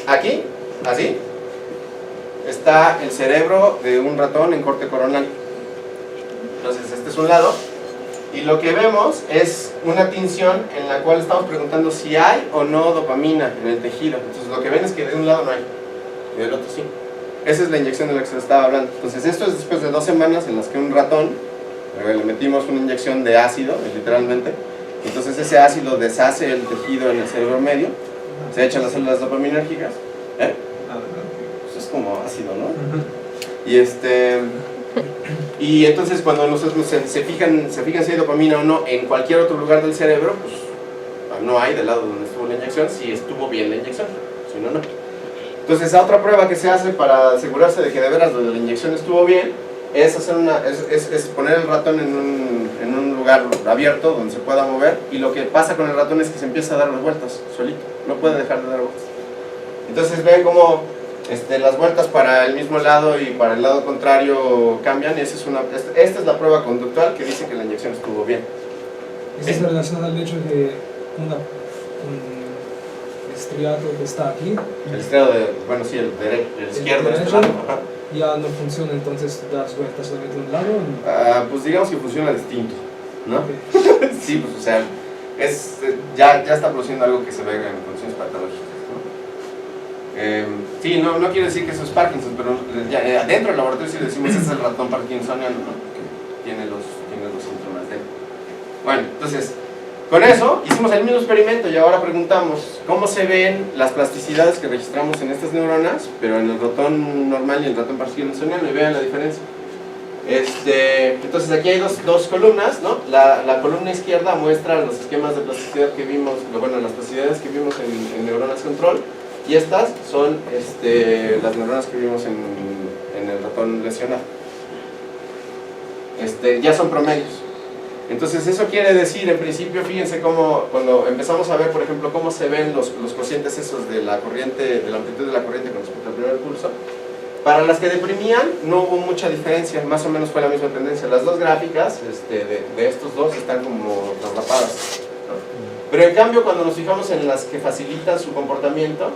aquí, así, está el cerebro de un ratón en corte coronal. Entonces, este es un lado. Y lo que vemos es una tinción en la cual estamos preguntando si hay o no dopamina en el tejido. Entonces lo que ven es que de un lado no hay, y del otro sí. Esa es la inyección de la que se estaba hablando. Entonces esto es después de 2 semanas en las que un ratón, le metimos una inyección de ácido, literalmente. Entonces ese ácido deshace el tejido en el cerebro medio, se echan las células dopaminérgicas. Eso es como ácido, ¿no? Y entonces cuando nosotros se fijan si hay dopamina o no en cualquier otro lugar del cerebro, pues no hay del lado donde estuvo la inyección, si estuvo bien la inyección, si no, no. Entonces otra prueba que se hace para asegurarse de que de veras la inyección estuvo bien es poner el ratón en un lugar abierto donde se pueda mover, y lo que pasa con el ratón es que se empieza a dar las vueltas solito, no puede dejar de dar vueltas. Entonces ven cómo las vueltas para el mismo lado y para el lado contrario cambian. Esta es la prueba conductual que dice que la inyección estuvo bien. ¿Esto es relacionado al hecho de un estriado que está aquí? El estriado el izquierdo, derecho. ya no funciona, entonces das vueltas solamente de un lado. ¿No? Pues digamos que funciona distinto, ¿no? Ok. Sí, pues o sea, ya está produciendo algo que se ve en condiciones patológicas, ¿no? Sí, no quiere decir que eso es Parkinson, pero ya, dentro del laboratorio sí decimos ese es el ratón parkinsoniano, ¿no? Que tiene los síntomas de él. Bueno, entonces, con eso hicimos el mismo experimento y ahora preguntamos cómo se ven las plasticidades que registramos en estas neuronas, pero en el ratón normal y el ratón parkinsoniano, y vean la diferencia. Entonces aquí hay dos columnas, ¿no? La columna izquierda muestra los esquemas de plasticidad que vimos, bueno, las plasticidades que vimos en neuronas control, y estas son las neuronas que vimos en el ratón lesionado. Ya son promedios. Entonces eso quiere decir, en principio, fíjense cómo cuando empezamos a ver, por ejemplo, cómo se ven los cocientes esos de la corriente, de la amplitud de la corriente con respecto al primer pulso. Para las que deprimían no hubo mucha diferencia, más o menos fue la misma tendencia. Las dos gráficas de estos dos están como traslapadas, ¿no? Pero en cambio, cuando nos fijamos en las que facilitan su comportamiento,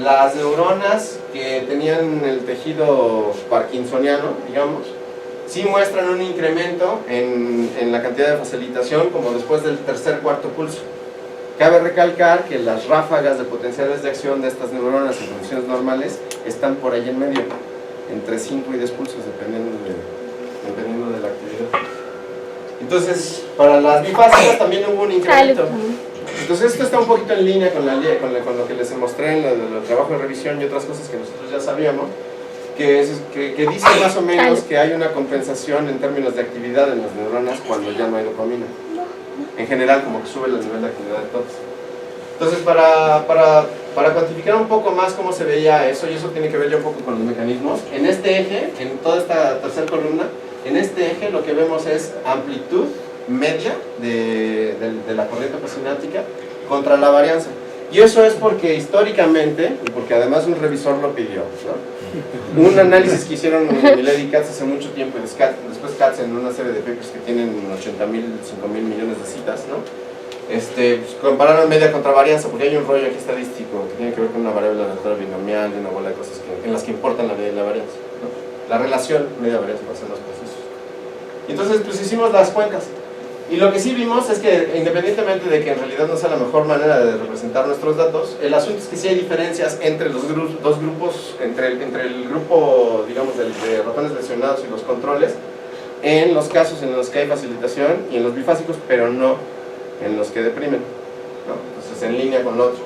las neuronas que tenían el tejido parkinsoniano, digamos, sí muestran un incremento en la cantidad de facilitación como después del cuarto pulso. Cabe recalcar que las ráfagas de potenciales de acción de estas neuronas en condiciones normales están por ahí en medio, entre 5 y 10 pulsos, dependiendo de la actividad. Entonces, para las bifásicas también hubo un incremento. Entonces esto está un poquito en línea con lo que les mostré en el trabajo de revisión y otras cosas que nosotros ya sabíamos, que dice más o menos que hay una compensación en términos de actividad en las neuronas cuando ya no hay dopamina. En general, como que sube el nivel de actividad de todos. Entonces, para cuantificar un poco más cómo se veía eso, y eso tiene que ver ya un poco con los mecanismos, en este eje, en toda esta tercera columna, en este eje lo que vemos es amplitud media de la corriente presináptica contra la varianza. Y eso es porque históricamente, y porque además un revisor lo pidió, ¿no? Un análisis que hicieron Millet y Katz hace mucho tiempo, y después Katz en una serie de papers que tienen 80.000, 5.000 millones de citas, ¿no? Pues compararon media contra varianza, porque hay un rollo aquí estadístico que tiene que ver con una variable aleatoria binomial y una bola de cosas en las que importan la media y la varianza, ¿no? La relación media-varianza para hacer los procesos. Entonces, pues hicimos las cuentas. Y lo que sí vimos es que, independientemente de que en realidad no sea la mejor manera de representar nuestros datos, el asunto es que sí hay diferencias entre los dos grupos, entre el grupo, digamos, de ratones lesionados y los controles, en los casos en los que hay facilitación y en los bifásicos, pero no en los que deprimen, ¿no? Entonces, en línea con lo otro.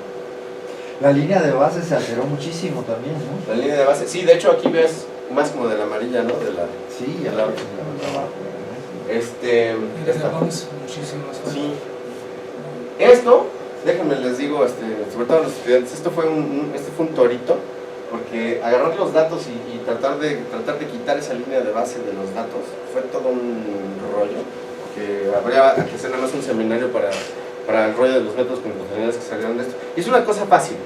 La línea de base se alteró muchísimo también, ¿no? La línea de base, sí, de hecho aquí ves más como de la amarilla, ¿no? Sí, ya de la abajo. esta. Vamos muchísimo más fácil. Sí. Esto, déjenme les digo, sobre todo a los estudiantes, este fue un torito, porque agarrar los datos y tratar de quitar esa línea de base de los datos fue todo un rollo, que habría que hacer nada más un seminario para el rollo de los métodos computacionales que salieron de esto. Y es una cosa fácil,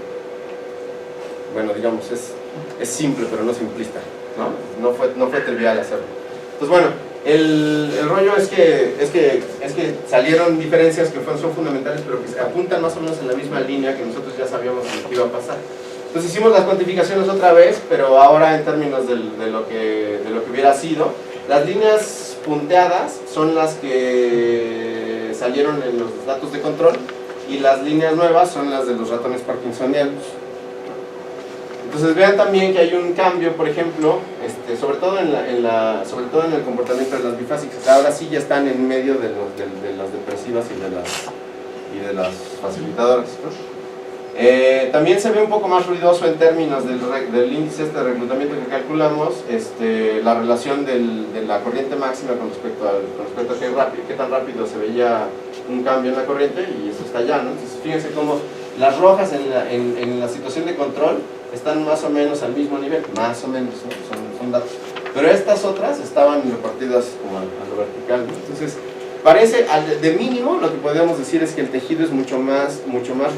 bueno, digamos, es simple pero no simplista, ¿no? No fue trivial hacerlo. Entonces, bueno, el rollo es que salieron diferencias que son fundamentales, pero que se apuntan más o menos en la misma línea que nosotros ya sabíamos que iba a pasar. Entonces hicimos las cuantificaciones otra vez, pero ahora en términos de lo que hubiera sido. Las líneas punteadas son las que salieron en los datos de control, y las líneas nuevas son las de los ratones parkinsonianos. Entonces vean también que hay un cambio, por ejemplo, sobre todo en el comportamiento de las bifásicas. Ahora sí ya están en medio de las depresivas y de las facilitadoras, ¿no? También se ve un poco más ruidoso en términos del índice de reclutamiento que calculamos, la relación de la corriente máxima con respecto a qué tan rápido se veía un cambio en la corriente, y eso está allá, ¿no? Entonces fíjense cómo las rojas en la situación de control están más o menos al mismo nivel, más o menos, ¿no? son datos. Pero estas otras estaban repartidas como a lo vertical, ¿no? Entonces, parece, de mínimo, lo que podríamos decir es que el tejido es mucho más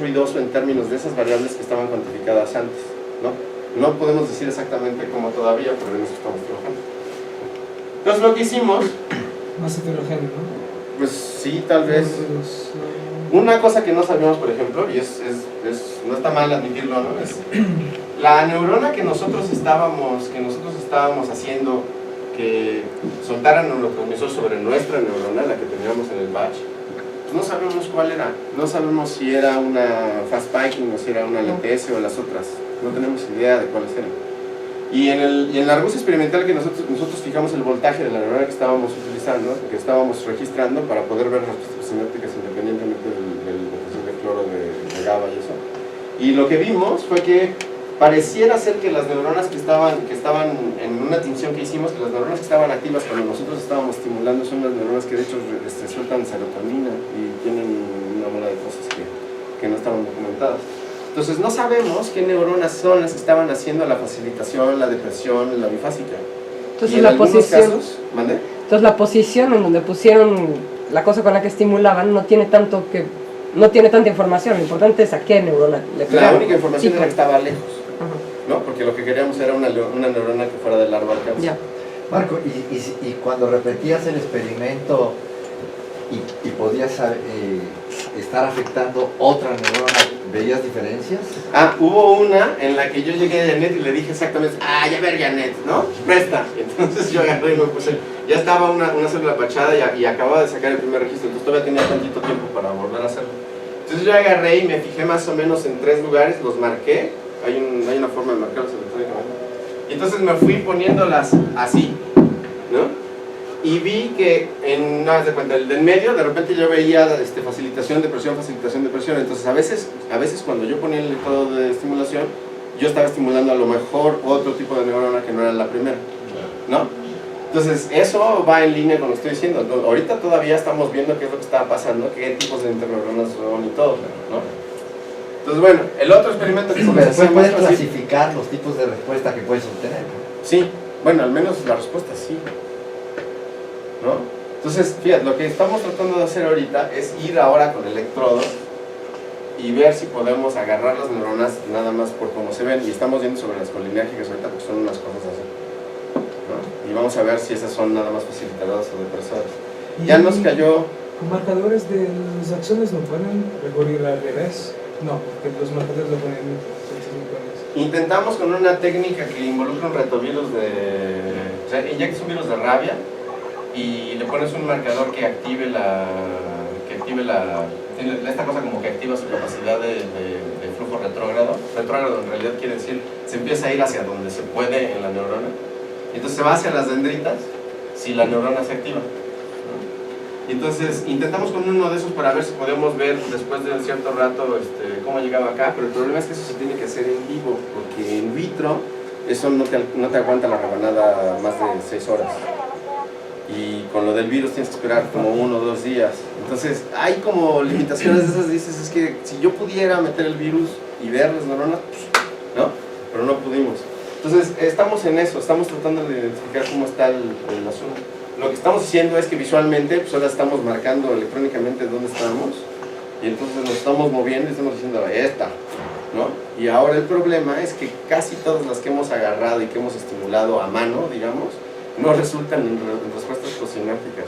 ruidoso en términos de esas variables que estaban cuantificadas antes, ¿no? No podemos decir exactamente cómo todavía, pero en eso estamos trabajando. Entonces, lo que hicimos... Más heterogéneo, ¿no? Pues sí, tal vez. Una cosa que no sabíamos, por ejemplo, y no está mal admitirlo, ¿no? Es La neurona que nosotros estábamos haciendo que soltara neurotransmisor sobre nuestra neurona, la que teníamos en el batch, pues no sabemos cuál era. No sabemos si era una fast spiking o si era una LTS o las otras. No tenemos idea de cuáles eran. Y en la Argus experimental que nosotros fijamos el voltaje de la neurona que estábamos utilizando, que estábamos registrando para poder ver las respuestas sinápticas independientemente del concentración de cloro, de GABA y eso. Y lo que vimos fue que pareciera ser que las neuronas que estaban en una tinción que hicimos, que las neuronas que estaban activas cuando nosotros estábamos estimulando son las neuronas que de hecho sueltan serotonina y tienen una bola de cosas que no estaban documentadas. Entonces no sabemos qué neuronas son las que estaban haciendo la facilitación, la depresión, la bifásica. Entonces y en la algunos posición, casos, ¿mande? entonces la posición en donde pusieron la cosa con la que estimulaban no tiene tanta información. Lo importante es a qué neurona le La pegaron. única información era que estaba lejos, Ajá. ¿no? Porque lo que queríamos era una neurona que fuera del largo alcance. Ya. Marco, y cuando repetías el experimento y podías estar afectando otra neurona, ¿veías diferencias? Hubo una en la que yo llegué a Janet y le dije exactamente, ya ver Janet, ¿no? Presta. Entonces yo agarré y me puse, ya estaba una célula pachada y acababa de sacar el primer registro, entonces todavía tenía tantito tiempo para volver a hacerlo. Entonces yo agarré y me fijé más o menos en 3 lugares, los marqué, hay una forma de marcarlos electrónicamente. Y entonces me fui poniéndolas así, ¿no? Y vi que nada más de cuenta, el del medio, de repente yo veía facilitación, depresión, entonces a veces cuando yo ponía el electrodo de estimulación, yo estaba estimulando a lo mejor otro tipo de neurona que no era la primera, ¿no? Entonces eso va en línea con lo que estoy diciendo. Ahorita todavía estamos viendo qué es lo que está pasando, qué tipos de interneuronas son y todo, ¿no? Entonces bueno, el otro experimento que Pero comencé después puedes más fácil- clasificar los tipos de respuesta que puedes obtener. Sí, bueno, al menos la respuesta sí, ¿no? Entonces, fíjate, lo que estamos tratando de hacer ahorita es ir ahora con electrodos y ver si podemos agarrar las neuronas nada más por cómo se ven, y estamos viendo sobre las colinérgicas ahorita porque son unas cosas así, ¿no? Y vamos a ver si esas son nada más facilitadoras o depresoras. Ya nos cayó. ¿Con marcadores de los axones no pueden recurrir al revés? No, porque los marcadores lo ponen en Intentamos con una técnica que involucra un retrovirus o sea, inyectas un virus de rabia y le pones un marcador que active esta cosa como que activa su capacidad de flujo retrógrado. Retrógrado en realidad quiere decir, se empieza a ir hacia donde se puede en la neurona. Entonces se va hacia las dendritas si la neurona se activa. Entonces intentamos con uno de esos para ver si podemos ver después de un cierto rato cómo llegaba acá, pero el problema es que eso se tiene que hacer en vivo, porque en vitro eso no te aguanta la rebanada más de 6 horas. Y con lo del virus tienes que esperar como 1 o 2 días. Entonces hay como limitaciones de esas, dices, es que si yo pudiera meter el virus y ver las neuronas, ¿no? Pero no pudimos. Entonces estamos en eso, estamos tratando de identificar cómo está el asunto. Lo que estamos haciendo es que visualmente, pues ahora estamos marcando electrónicamente dónde estamos, y entonces nos estamos moviendo y estamos diciendo, esta, ¿no? Y ahora el problema es que casi todas las que hemos agarrado y que hemos estimulado a mano, digamos, no resultan en respuestas postsinápticas.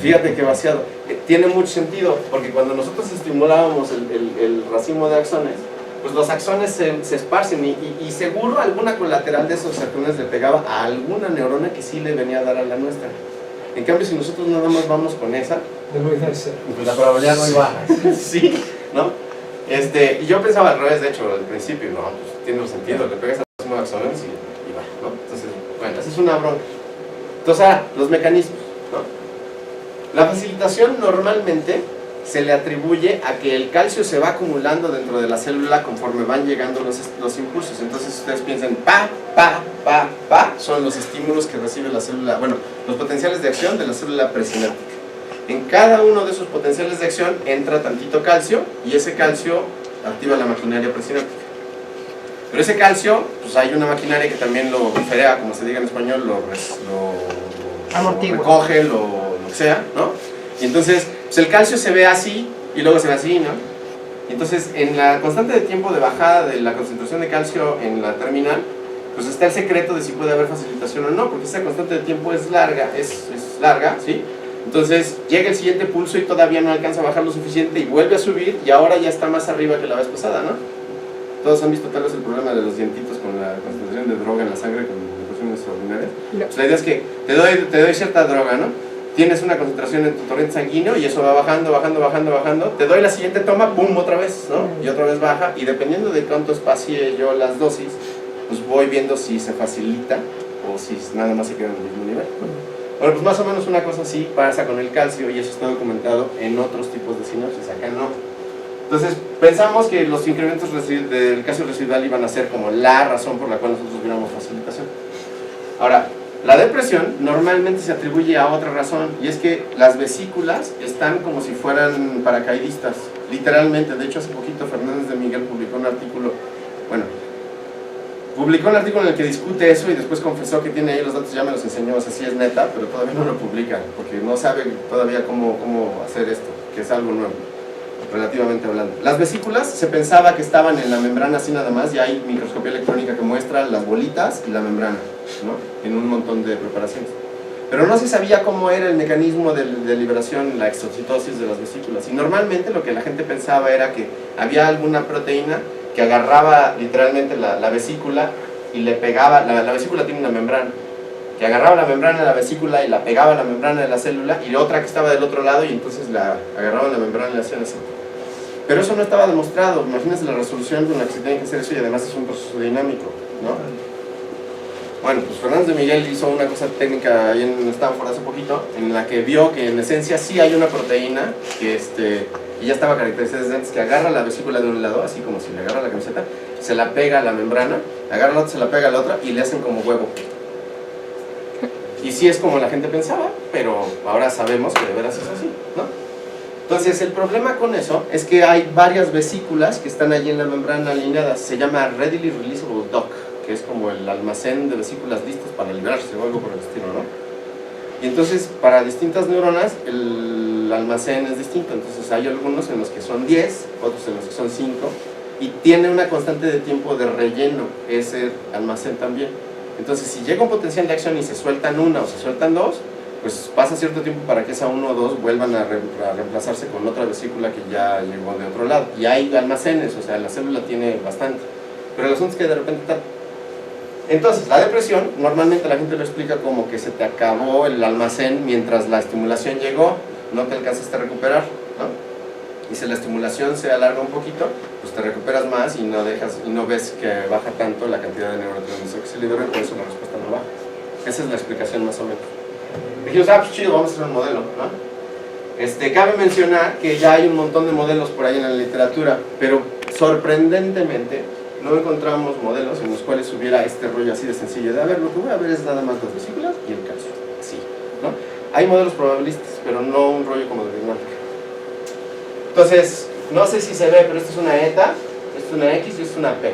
Fíjate que vaciado. Tiene mucho sentido, porque cuando nosotros estimulábamos el racimo de axones, pues los axones se esparcen y seguro alguna colateral de esos axones le pegaba a alguna neurona que sí le venía a dar a la nuestra. En cambio, si nosotros nada más vamos con esa, Pues la probabilidad no iba. sí, ¿no? Y yo pensaba al revés, de hecho, al principio, no, pues tiene un sentido, le pegas a los axones y va, ¿no? Entonces, bueno, esa es una bronca. Entonces, ahora, los mecanismos, ¿no? La facilitación normalmente se le atribuye a que el calcio se va acumulando dentro de la célula conforme van llegando los impulsos. Entonces ustedes piensan, son los estímulos que recibe la célula, bueno, los potenciales de acción de la célula presináptica. En cada uno de esos potenciales de acción entra tantito calcio y ese calcio activa la maquinaria presináptica. Pero ese calcio, pues hay una maquinaria que también lo bifrea, como se diga en español, lo recoge, lo que sea, ¿no? Y entonces, pues el calcio se ve así y luego se ve así, ¿no? Entonces, en la constante de tiempo de bajada de la concentración de calcio en la terminal, pues está el secreto de si puede haber facilitación o no, porque esa constante de tiempo es larga, ¿sí? Entonces, llega el siguiente pulso y todavía no alcanza a bajar lo suficiente y vuelve a subir y ahora ya está más arriba que la vez pasada, ¿no? Todos han visto tal vez el problema de los dientitos con la concentración de droga en la sangre con depresiones extraordinarias. No. Pues la idea es que te doy cierta droga, ¿no? Tienes una concentración en tu torrente sanguíneo y eso va bajando, te doy la siguiente toma, ¡pum!, otra vez, ¿no? Y otra vez baja, y dependiendo de cuánto espacie yo las dosis, pues voy viendo si se facilita o si nada más se queda en el mismo nivel, ¿no? Bueno, pues más o menos una cosa así pasa con el calcio y eso está documentado en otros tipos de sinapsis, acá no. Entonces pensamos que los incrementos del calcio residual iban a ser como la razón por la cual nosotros viéramos facilitación. Ahora, la depresión normalmente se atribuye a otra razón, y es que las vesículas están como si fueran paracaidistas, literalmente. De hecho, hace poquito Fernández de Miguel publicó un artículo en el que discute eso y después confesó que tiene ahí los datos, ya me los enseñó, o sea, sí es neta, pero todavía no lo publica, porque no sabe todavía cómo hacer esto, que es algo nuevo, relativamente hablando. Las vesículas se pensaba que estaban en la membrana así nada más, y hay microscopía electrónica que muestra las bolitas y la membrana, ¿no? En un montón de preparaciones. Pero no se sabía cómo era el mecanismo de liberación, la exocitosis de las vesículas, y normalmente lo que la gente pensaba era que había alguna proteína que agarraba literalmente la vesícula y le pegaba, la vesícula tiene una membrana, que agarraba la membrana de la vesícula y la pegaba a la membrana de la célula, y otra que estaba del otro lado y entonces la agarraban la membrana y la hacían así. Pero eso no estaba demostrado. Imagínense la resolución con la que se tiene que hacer eso, y además es un proceso dinámico, ¿no? Bueno, pues Fernández de Miguel hizo una cosa técnica ahí en Stanford hace poquito, en la que vio que en esencia sí hay una proteína que y ya estaba caracterizada desde antes, que agarra la vesícula de un lado, así como si le agarra la camiseta, se la pega a la membrana, agarra la otra, se la pega a la otra y le hacen como huevo. Y sí es como la gente pensaba, pero ahora sabemos que de veras es así, ¿no? Entonces el problema con eso es que hay varias vesículas que están allí en la membrana alineadas. Se llama Readily Releasable Dock, que es como el almacén de vesículas listas para liberarse o algo por el estilo, ¿no? Y entonces para distintas neuronas el almacén es distinto. Entonces hay algunos en los que son 10, otros en los que son 5, y tiene una constante de tiempo de relleno ese almacén también. Entonces si llega un potencial de acción y se sueltan una o se sueltan dos, pues pasa cierto tiempo para que esa 1 o 2 vuelvan a reemplazarse con otra vesícula que ya llegó de otro lado. Y hay almacenes, o sea, la célula tiene bastante, pero el asunto es que de repente está. Entonces, la depresión, normalmente la gente lo explica como que se te acabó el almacén mientras la estimulación llegó, no te alcanzaste a recuperar, ¿no? Y si la estimulación se alarga un poquito, pues te recuperas más y no ves que baja tanto la cantidad de neurotransmisor que se libera, y por eso la respuesta no baja. Esa es la explicación más o menos. Dijimos, pues chido, vamos a hacer un modelo, ¿no? Cabe mencionar que ya hay un montón de modelos por ahí en la literatura, pero sorprendentemente no encontramos modelos en los cuales hubiera este rollo así de sencillo de, a ver, lo que voy a ver es nada más las vesículas y el calcio, así, ¿no? Hay modelos probabilistas, pero no un rollo como de diagnóstico. Entonces, no sé si se ve, pero esto es una eta, esto es una X y esto es una P.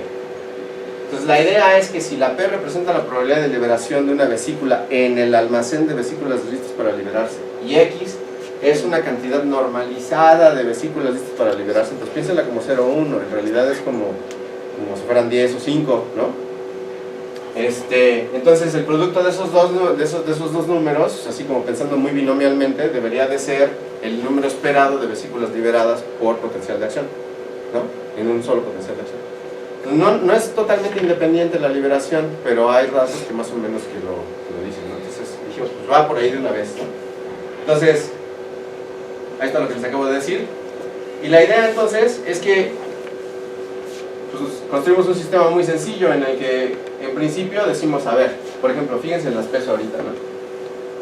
Entonces la idea es que si la P representa la probabilidad de liberación de una vesícula en el almacén de vesículas listas para liberarse, y X es una cantidad normalizada de vesículas listas para liberarse, entonces piénsenla como 0 o 1, en realidad es como si fueran 10 o 5, ¿no? Entonces el producto de esos dos números, así como pensando muy binomialmente, debería de ser el número esperado de vesículas liberadas por potencial de acción, ¿no? En un solo potencial de acción. No es totalmente independiente la liberación, pero hay rasgos que más o menos que lo dicen, ¿no? Entonces dijimos, pues va por ahí de una vez, ¿no? Entonces, ahí está lo que les acabo de decir. Y la idea entonces es que pues, construimos un sistema muy sencillo en el que en principio decimos, a ver, por ejemplo, fíjense en las pesos ahorita, ¿no?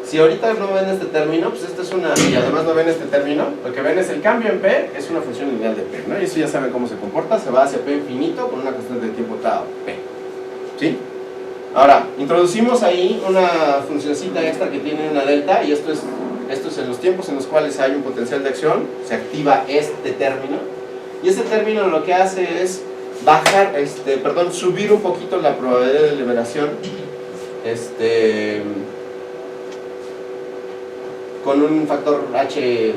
Si ahorita no ven este término, pues esta es una, y además no ven este término, lo que ven es el cambio en P, es una función lineal de P, ¿no? Y eso ya saben cómo se comporta, se va hacia P infinito con una constante de tiempo tau, P, ¿sí? Ahora, introducimos ahí una funcioncita extra que tiene una delta, y esto es en los tiempos en los cuales hay un potencial de acción, se activa este término, y este término lo que hace es subir un poquito la probabilidad de liberación, con un factor H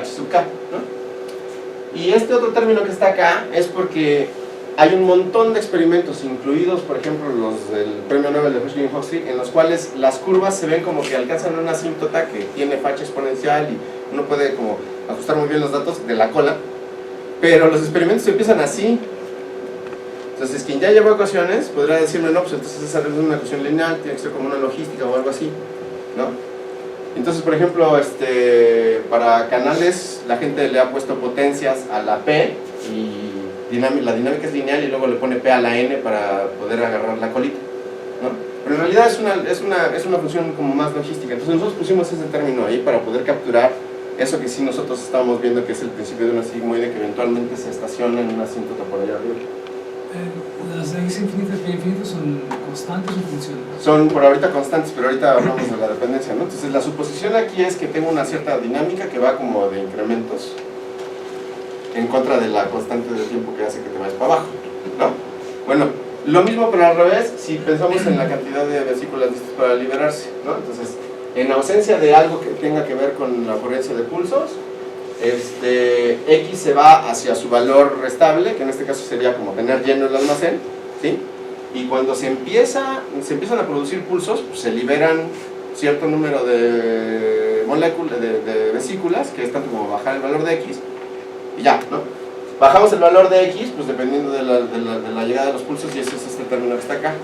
sub K, ¿no? Y este otro término que está acá es porque hay un montón de experimentos, incluidos por ejemplo los del premio Nobel de Hershey y Huxley, en los cuales las curvas se ven como que alcanzan una asíntota que tiene facha exponencial y uno puede como ajustar muy bien los datos de la cola, pero los experimentos empiezan así, Entonces, quien ya lleva ecuaciones podrá decirme, no, pues entonces esa es una ecuación lineal, tiene que ser como una logística o algo así, ¿no? Entonces, por ejemplo, para canales, la gente le ha puesto potencias a la P y la dinámica es lineal y luego le pone P a la N para poder agarrar la colita, ¿no? Pero en realidad es una función como más logística. Entonces nosotros pusimos ese término ahí para poder capturar eso que sí nosotros estábamos viendo que es el principio de una sigmoide que eventualmente se estaciona en una asíntota por allá arriba. ¿Las X infinitas y Y infinitas son constantes o funciones? Son por ahorita constantes, pero ahorita hablamos de la dependencia, ¿no? Entonces la suposición aquí es que tengo una cierta dinámica que va como de incrementos en contra de la constante del tiempo que hace que te vayas para abajo, ¿no? Bueno, lo mismo pero al revés si pensamos en la cantidad de vesículas listas para liberarse, ¿no? Entonces, en ausencia de algo que tenga que ver con la ocurrencia de pulsos, X se va hacia su valor restable, que en este caso sería como tener lleno el almacén, ¿sí? Y cuando se empiezan a producir pulsos, pues se liberan cierto número de moléculas, de vesículas, que es tanto como bajar el valor de X, y ya, ¿no? Bajamos el valor de X, pues dependiendo de la llegada de los pulsos, y ese es este término que está acá.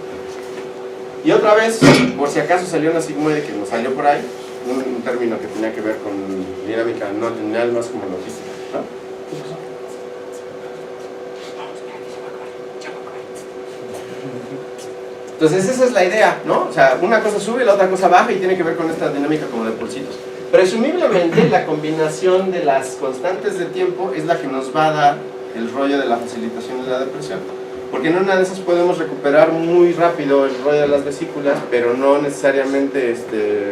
Y otra vez, por si acaso salió una sigmoide que nos salió por ahí, un término que tenía que ver con dinámica no lineal, más como logística, ¿no? Entonces esa es la idea, ¿no? O sea, una cosa sube y la otra cosa baja y tiene que ver con esta dinámica como de pulsitos. Presumiblemente la combinación de las constantes de tiempo es la que nos va a dar el rollo de la facilitación de la depresión. Porque en una de esas podemos recuperar muy rápido el rollo de las vesículas, pero no necesariamente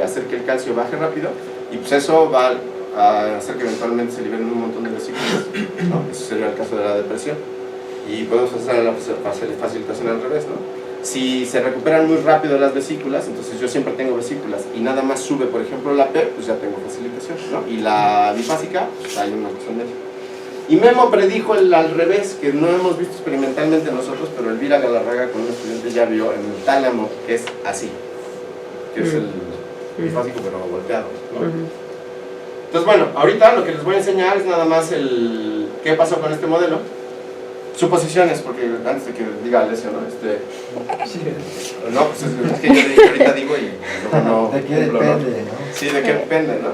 hacer que el calcio baje rápido, y pues eso va a hacer que eventualmente se liberen un montón de vesículas, ¿no? Eso sería el caso de la depresión. Y podemos hacer la facilitación al revés, ¿no? Si se recuperan muy rápido las vesículas, entonces yo siempre tengo vesículas y nada más sube, por ejemplo, la P, pues ya tengo facilitación, ¿no? Y la bifásica, pues hay una cosa media. Y Memo predijo al revés, que no hemos visto experimentalmente nosotros, pero Elvira Galarraga con un estudiante ya vio en el tálamo, que es así, que es el bifásico pero volteado, ¿no? Entonces bueno, ahorita lo que les voy a enseñar es nada más qué pasó con este modelo. Suposiciones, porque antes de que diga Alessio, ¿no? No, pues es que yo ahorita digo y no ¿De qué cumplo, depende, ¿no? no? Sí, de qué depende, ¿no?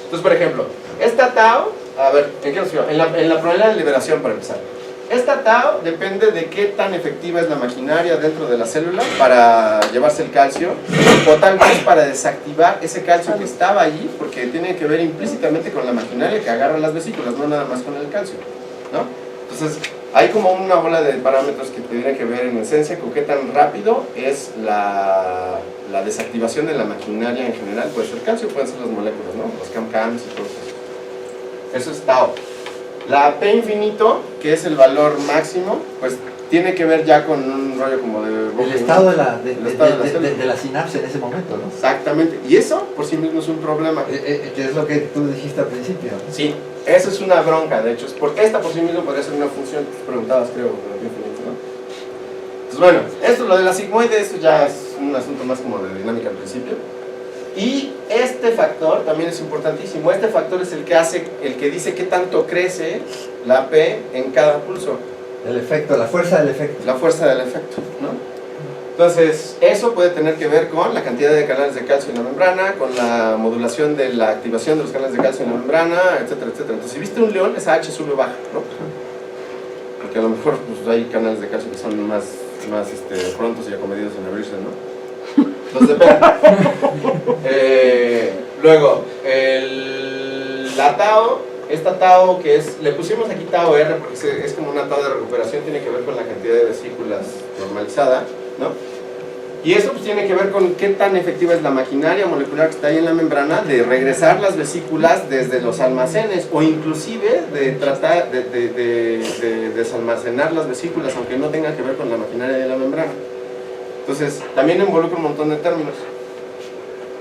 Entonces, por ejemplo, esta tau, a ver, ¿en qué nos quedó? En la probabilidad de liberación, para empezar. Esta tau depende de qué tan efectiva es la maquinaria dentro de la célula para llevarse el calcio, o tal vez para desactivar ese calcio que estaba allí, porque tiene que ver implícitamente con la maquinaria que agarra las vesículas, no nada más con el calcio, ¿no? Entonces, hay como una bola de parámetros que tienen que ver en esencia con qué tan rápido es la desactivación de la maquinaria en general. Puede ser calcio, pueden ser las moléculas, ¿no? Los CAM-CAMs y todo eso. Eso es tau. La P infinito, que es el valor máximo, pues tiene que ver ya con un rollo como de... El estado de de la sinapsis en ese momento, ¿no? Exactamente. Y eso por sí mismo es un problema. Que es lo que tú dijiste al principio, ¿no? Sí, eso es una bronca, de hecho. Porque esta por sí mismo podría ser una función que te preguntabas, creo, con el infinito, ¿no? Entonces, bueno, esto, lo de la sigmoide, esto ya es un asunto más como de dinámica al principio. Y este factor también es importantísimo. Este factor es el que dice qué tanto crece la P en cada pulso. El efecto, la fuerza del efecto. La fuerza del efecto, ¿no? Entonces, eso puede tener que ver con la cantidad de canales de calcio en la membrana, con la modulación de la activación de los canales de calcio en la membrana, etcétera, etcétera. Entonces, si viste un león, esa H sube o baja, ¿no? Porque a lo mejor pues, hay canales de calcio que son más prontos y acomedidos en abrirse, ¿no? Entonces, depende. Luego, la tau, esta tau que es, le pusimos aquí tau R porque es como una tau de recuperación, tiene que ver con la cantidad de vesículas normalizada, ¿no? Y eso pues tiene que ver con qué tan efectiva es la maquinaria molecular que está ahí en la membrana de regresar las vesículas desde los almacenes, o inclusive de tratar de desalmacenar las vesículas aunque no tengan que ver con la maquinaria de la membrana. Entonces, también involucra un montón de términos,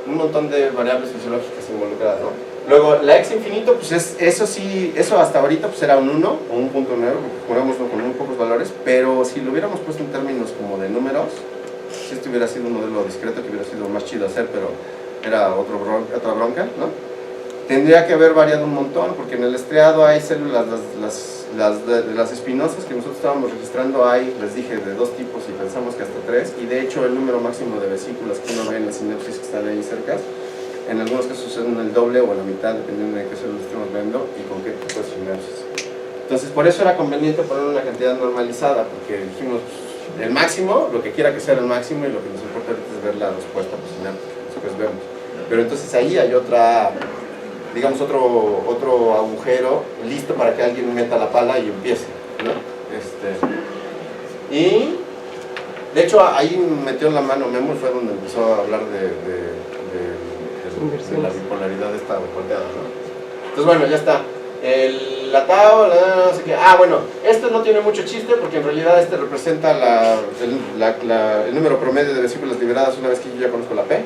un montón de variables fisiológicas involucradas, ¿no? Luego, la X infinito, pues eso hasta ahorita pues era un 1 o un punto negro, jugámoslo con muy pocos valores, pero si lo hubiéramos puesto en términos como de números, si este hubiera sido un modelo discreto que hubiera sido más chido hacer, pero era otra bronca, ¿no? tendría que haber variado un montón, porque en el estriado hay células, las espinosas que nosotros estábamos registrando hay, les dije, de 2 tipos y pensamos que hasta 3, y de hecho el número máximo de vesículas que uno ve en la sinapsis que están ahí cerca, en algunos casos son el doble o la mitad, dependiendo de qué células estemos viendo y con qué tipo de sinapsis. Entonces por eso era conveniente poner una cantidad normalizada, porque dijimos, el máximo, lo que quiera que sea el máximo, y lo que nos importa ahorita es ver la respuesta posináptica, después vemos. Pero entonces ahí hay otra, digamos, otro agujero listo para que alguien meta la pala y empiece, ¿no? Y de hecho ahí metió la mano Memo y fue donde empezó a hablar de la bipolaridad esta volteada, ¿no? Entonces bueno, ya está. La Tau, no sé qué. Bueno, este no tiene mucho chiste porque en realidad este representa el número promedio de vesículas liberadas una vez que yo ya conozco la P.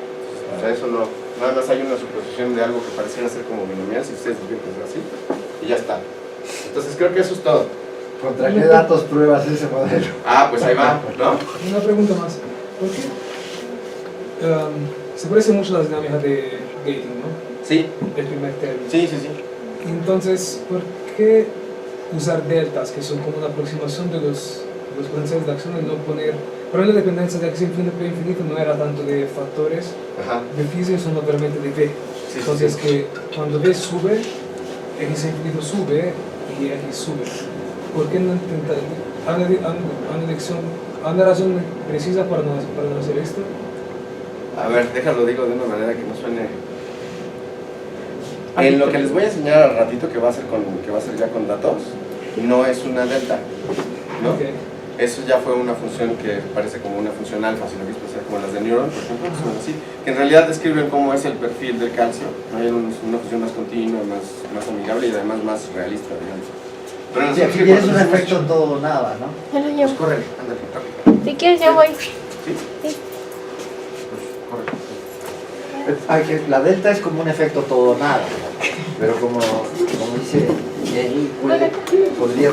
O sea, eso no, nada más hay una suposición de algo que pareciera ser como binomial, si ustedes lo piensan así, y ya está. Entonces creo que eso es todo. ¿Contra qué datos pruebas ese modelo? Pues ahí va, ¿no? Una pregunta más. ¿Por qué? Se parece mucho a la dinámica de gating, ¿no? Sí. El primer término. Sí. Entonces, ¿por qué usar deltas, que son como una aproximación de los potenciales de acción, y no poner... Pero la dependencia de acción infinito no era tanto de factores de física, sino realmente de V. Entonces, que cuando V sube, X infinito sube y X sube. ¿Por qué no intentar? ¿Hay una razón precisa para no hacer esto? A ver, déjalo digo de una manera que no suene... En lo que les voy a enseñar al ratito, que va a ser ya con datos, no es una delta, ¿no? Okay. Eso ya fue una función que parece como una función alfa, si lo viste, como las de Neuron, por ejemplo, son así, que en realidad describen cómo es el perfil del calcio, ¿no? Hay una función más continua, más amigable y además más realista, digamos. Pero Sí, aquí tienes un efecto en todo o nada, ¿no? Yo lo llevo. Pues corre, ándale, rápido. Si quieres, yo voy. ¿Sí? Sí. Pues corre. La delta es como un efecto todo o nada, pero como dice él, podría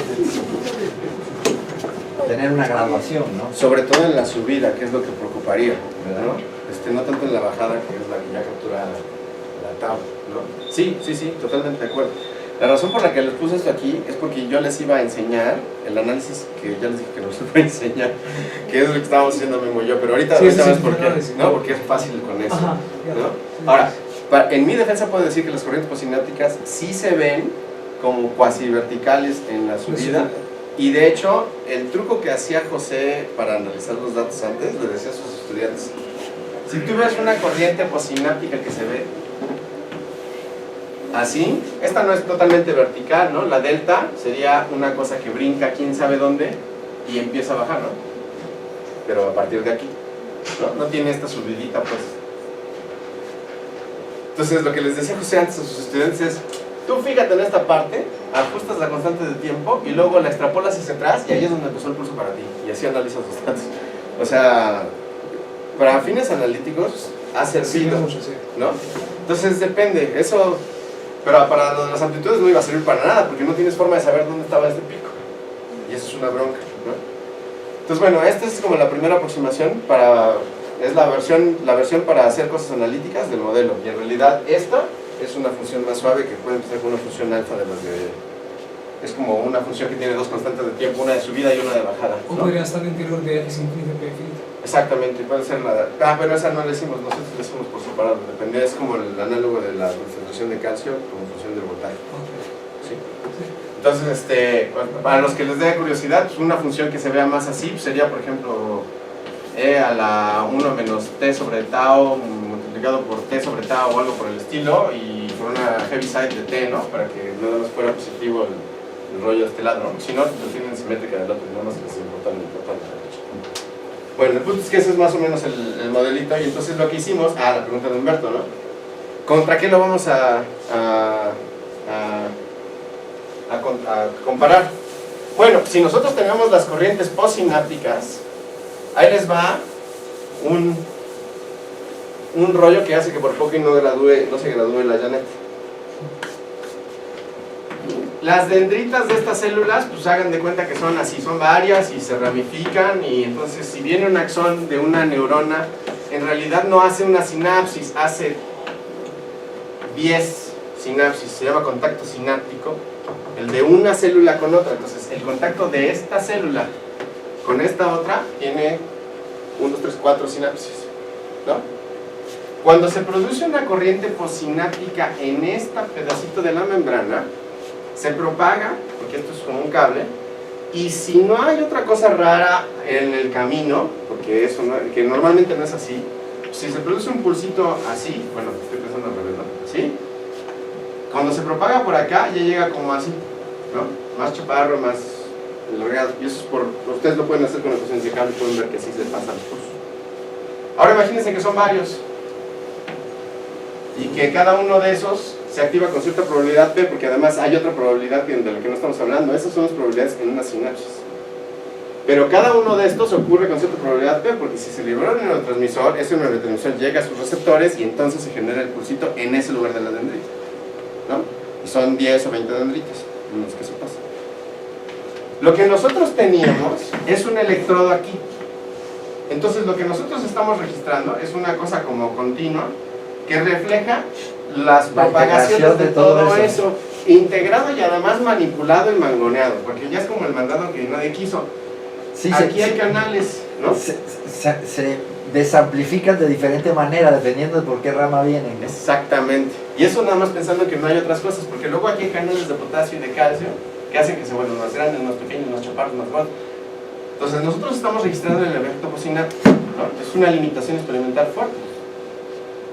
tener una graduación, ¿no? Sobre todo en la subida, que es lo que preocuparía, ¿no? No tanto en la bajada, que es la que ya captura la tabla, ¿no? Sí, totalmente de acuerdo. La razón por la que les puse esto aquí es porque yo les iba a enseñar el análisis que ya les dije que no se puede enseñar, que es lo que estábamos haciendo Memo y yo, pero ahorita ves por qué, ¿no? Porque es fácil con eso, ¿no? Ahora, en mi defensa puedo decir que las corrientes posinápticas sí se ven como cuasi verticales en la subida, y de hecho el truco que hacía José para analizar los datos antes, le decía a sus estudiantes, si tú ves una corriente posináptica que se ve así, esta no es totalmente vertical, ¿no? La delta sería una cosa que brinca quién sabe dónde y empieza a bajar, ¿no? Pero a partir de aquí, ¿no? No tiene esta subidita, pues. Entonces lo que les decía José antes a sus estudiantes es, tú fíjate en esta parte, ajustas la constante de tiempo y luego la extrapolas hacia atrás y ahí es donde empezó el curso para ti, y así analizas los datos. O sea, para fines analíticos ha servido, ¿no? Entonces depende, eso... Pero para las amplitudes no iba a servir para nada, porque no tienes forma de saber dónde estaba este pico. Y eso es una bronca, ¿no? Entonces, bueno, esta es como la primera aproximación es la versión para hacer cosas analíticas del modelo. Y en realidad esta es una función más suave que puede empezar con una función alfa de las de... Es como una función que tiene 2 constantes de tiempo, una de subida y una de bajada, ¿no? O podría estar en interior de X infinito y P infinito. Exactamente, puede ser la... pero esa no la hicimos, nosotros la hicimos por separado, depende, es como el análogo de la concentración de calcio como función del voltaje. ¿Sí? Entonces, para los que les dé curiosidad, pues una función que se vea más así pues sería, por ejemplo, E a la 1 menos T sobre tau multiplicado por T sobre tau o algo por el estilo, y por una heaviside de T, ¿no? Para que nada más fuera positivo el rollo de este lado, ¿no? Si no, lo tienen simétrica del otro y nada más les importa el importante. Bueno, el punto es que ese es más o menos el modelito, y entonces lo que hicimos, la pregunta de Humberto, ¿no? ¿Contra qué lo vamos a comparar? Bueno, si nosotros tenemos las corrientes postsinápticas, ahí les va un rollo que hace que por poco no se gradúe la Janet. Las dendritas de estas células, pues hagan de cuenta que son así, son varias y se ramifican, y entonces si viene un axón de una neurona, en realidad no hace una sinapsis, hace 10 sinapsis, se llama contacto sináptico, el de una célula con otra. Entonces, el contacto de esta célula con esta otra tiene 1, 2, 3, 4 sinapsis, ¿no? Cuando se produce una corriente postsináptica en este pedacito de la membrana, se propaga, porque esto es como un cable, y si no hay otra cosa rara en el camino, porque eso que normalmente no es así, si se produce un pulsito así, bueno, estoy pensando al revés, ¿no? ¿Sí? Cuando se propaga por acá, ya llega como así, ¿no? Más chaparro, más alargado, y eso es por, ustedes lo pueden hacer con ecuaciones de cable, pueden ver que así se pasa los cursos. Ahora imagínense que son varios, y que cada uno de esos se activa con cierta probabilidad P, porque además hay otra probabilidad de la que no estamos hablando. Esas son las probabilidades en una sinapsis. Pero cada uno de estos ocurre con cierta probabilidad P, porque si se libera un neurotransmisor, ese neurotransmisor llega a sus receptores y entonces se genera el pulsito en ese lugar de la dendrita, ¿no? Y son 10 o 20 dendritas en los que se pasa. Lo que nosotros teníamos es un electrodo aquí. Entonces lo que nosotros estamos registrando es una cosa como continua que refleja las propagaciones de todo eso, integrado y además manipulado y mangoneado, porque ya es como el mandado que nadie quiso. Sí, aquí hay canales, ¿no? Se desamplifican de diferente manera dependiendo de por qué rama vienen, ¿no? Exactamente. Y eso nada más pensando que no hay otras cosas, porque luego aquí hay canales de potasio y de calcio que hacen que se vuelvan más grandes, más pequeños, más chaparros, más gordos. Entonces nosotros estamos registrando el efecto postsináptico, ¿no? Es una limitación experimental fuerte.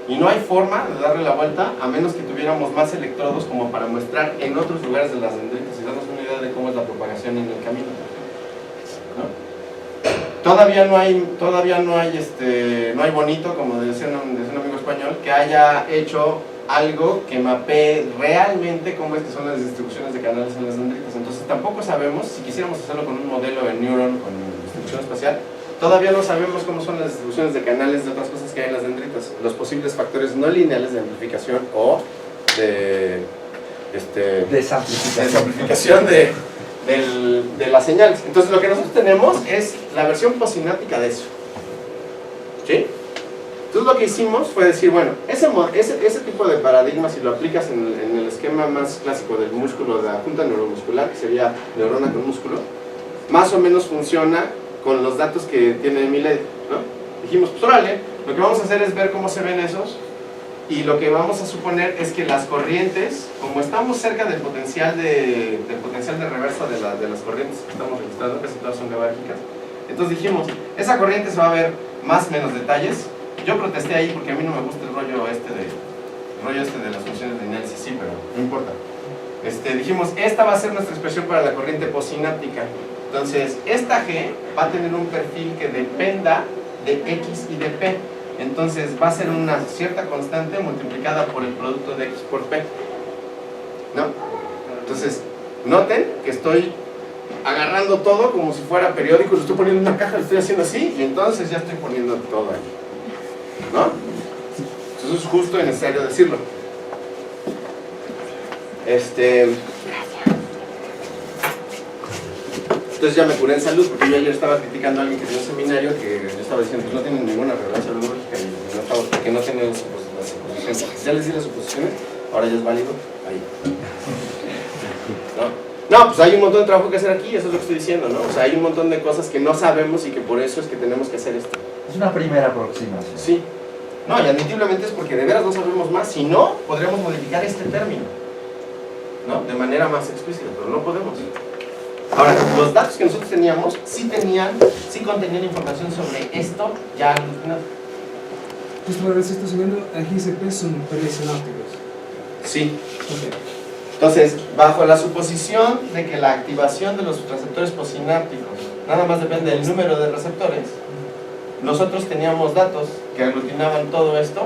Y no hay forma de darle la vuelta a menos que tuviéramos más electrodos como para muestrar en otros lugares de las dendritas y darnos una idea de cómo es la propagación en el camino, ¿no? Todavía no hay bonito, como decía un amigo español, que haya hecho algo que mapee realmente cómo es que son las distribuciones de canales en las dendritas. Entonces tampoco sabemos, si quisiéramos hacerlo con un modelo de Neuron, con distribución espacial, todavía no sabemos cómo son las distribuciones de canales de otras cosas que hay en las dendritas, los posibles factores no lineales de amplificación o de desamplificación de las señales. Entonces lo que nosotros tenemos es la versión postsináptica de eso, ¿sí? Entonces lo que hicimos fue decir, bueno, ese tipo de paradigma, si lo aplicas en el esquema más clásico del músculo, de la junta neuromuscular, que sería neurona con músculo, más o menos funciona con los datos que tiene Millet, ¿no? Dijimos, pues órale, lo que vamos a hacer es ver cómo se ven esos, y lo que vamos a suponer es que las corrientes, como estamos cerca del potencial de reversa de las corrientes que estamos registrando, casi todas son gabáricas, entonces dijimos, esa corriente se va a ver más o menos detalles. Yo protesté ahí porque a mí no me gusta el rollo este de las funciones lineales, sí, pero no importa. Dijimos, esta va a ser nuestra expresión para la corriente postsináptica. Entonces, esta G va a tener un perfil que dependa de X y de P. Entonces, va a ser una cierta constante multiplicada por el producto de X por P, ¿no? Entonces, noten que estoy agarrando todo como si fuera periódico, lo estoy poniendo en una caja, lo estoy haciendo así, y entonces ya estoy poniendo todo ahí, ¿no? Eso es justo y necesario decirlo. Entonces ya me curé en salud, porque yo ayer estaba criticando a alguien que dio un seminario que yo estaba diciendo que no tiene ninguna relevancia biológica y no estaba, porque no tiene las suposiciones. Ya les di las suposiciones, ahora ya es válido. Ahí. No, pues hay un montón de trabajo que hacer aquí, eso es lo que estoy diciendo, ¿no? O sea, hay un montón de cosas que no sabemos y que por eso es que tenemos que hacer esto. Es una primera aproximación. Sí. No, y admitiblemente es porque de veras no sabemos más. Si no, podríamos modificar este término, ¿no? De manera más explícita, pero no podemos. Ahora, los datos que nosotros teníamos sí contenían información sobre esto ya aglutinado. Pues para ver si estoy subiendo, GCP son presinápticos. Sí. Ok. Entonces, bajo la suposición de que la activación de los receptores postsinápticos nada más depende del número de receptores, nosotros teníamos datos que aglutinaban todo esto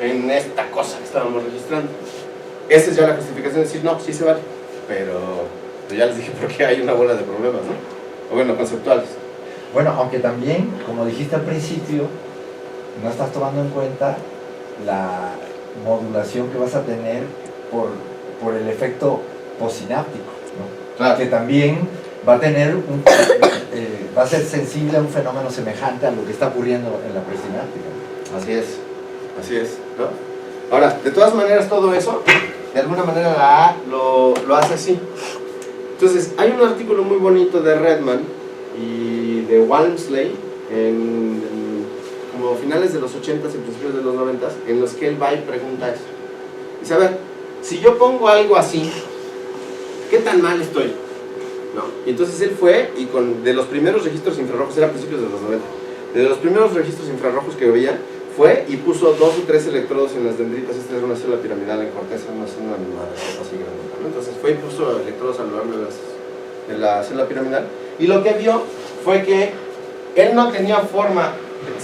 en esta cosa que estábamos registrando. Esa es ya la justificación de decir, no, sí se vale, pero ya les dije por qué hay una bola de problemas, ¿no? O bueno, conceptuales. Bueno, aunque también, como dijiste al principio, no estás tomando en cuenta la modulación que vas a tener por el efecto postsináptico, ¿no? Claro. Que también va a tener va a ser sensible a un fenómeno semejante a lo que está ocurriendo en la presináptica. Así es, ¿no? Ahora, de todas maneras, todo eso de alguna manera la A lo hace así. Entonces, hay un artículo muy bonito de Redman y de Walmsley como finales de los 80s y principios de los 90s, en los que él va y pregunta eso. Dice, a ver, si yo pongo algo así, ¿qué tan mal estoy? ¿No? Y entonces él fue y de los primeros registros infrarrojos, era a principios de los 90, de los primeros registros infrarrojos que veía, fue y puso 2 o 3 electrodos en las dendritas. Esta era una célula piramidal en corteza, una receta así grande, ¿no? Entonces fue y puso electrodos a lo largo de la célula piramidal, y lo que vio fue que él no tenía forma,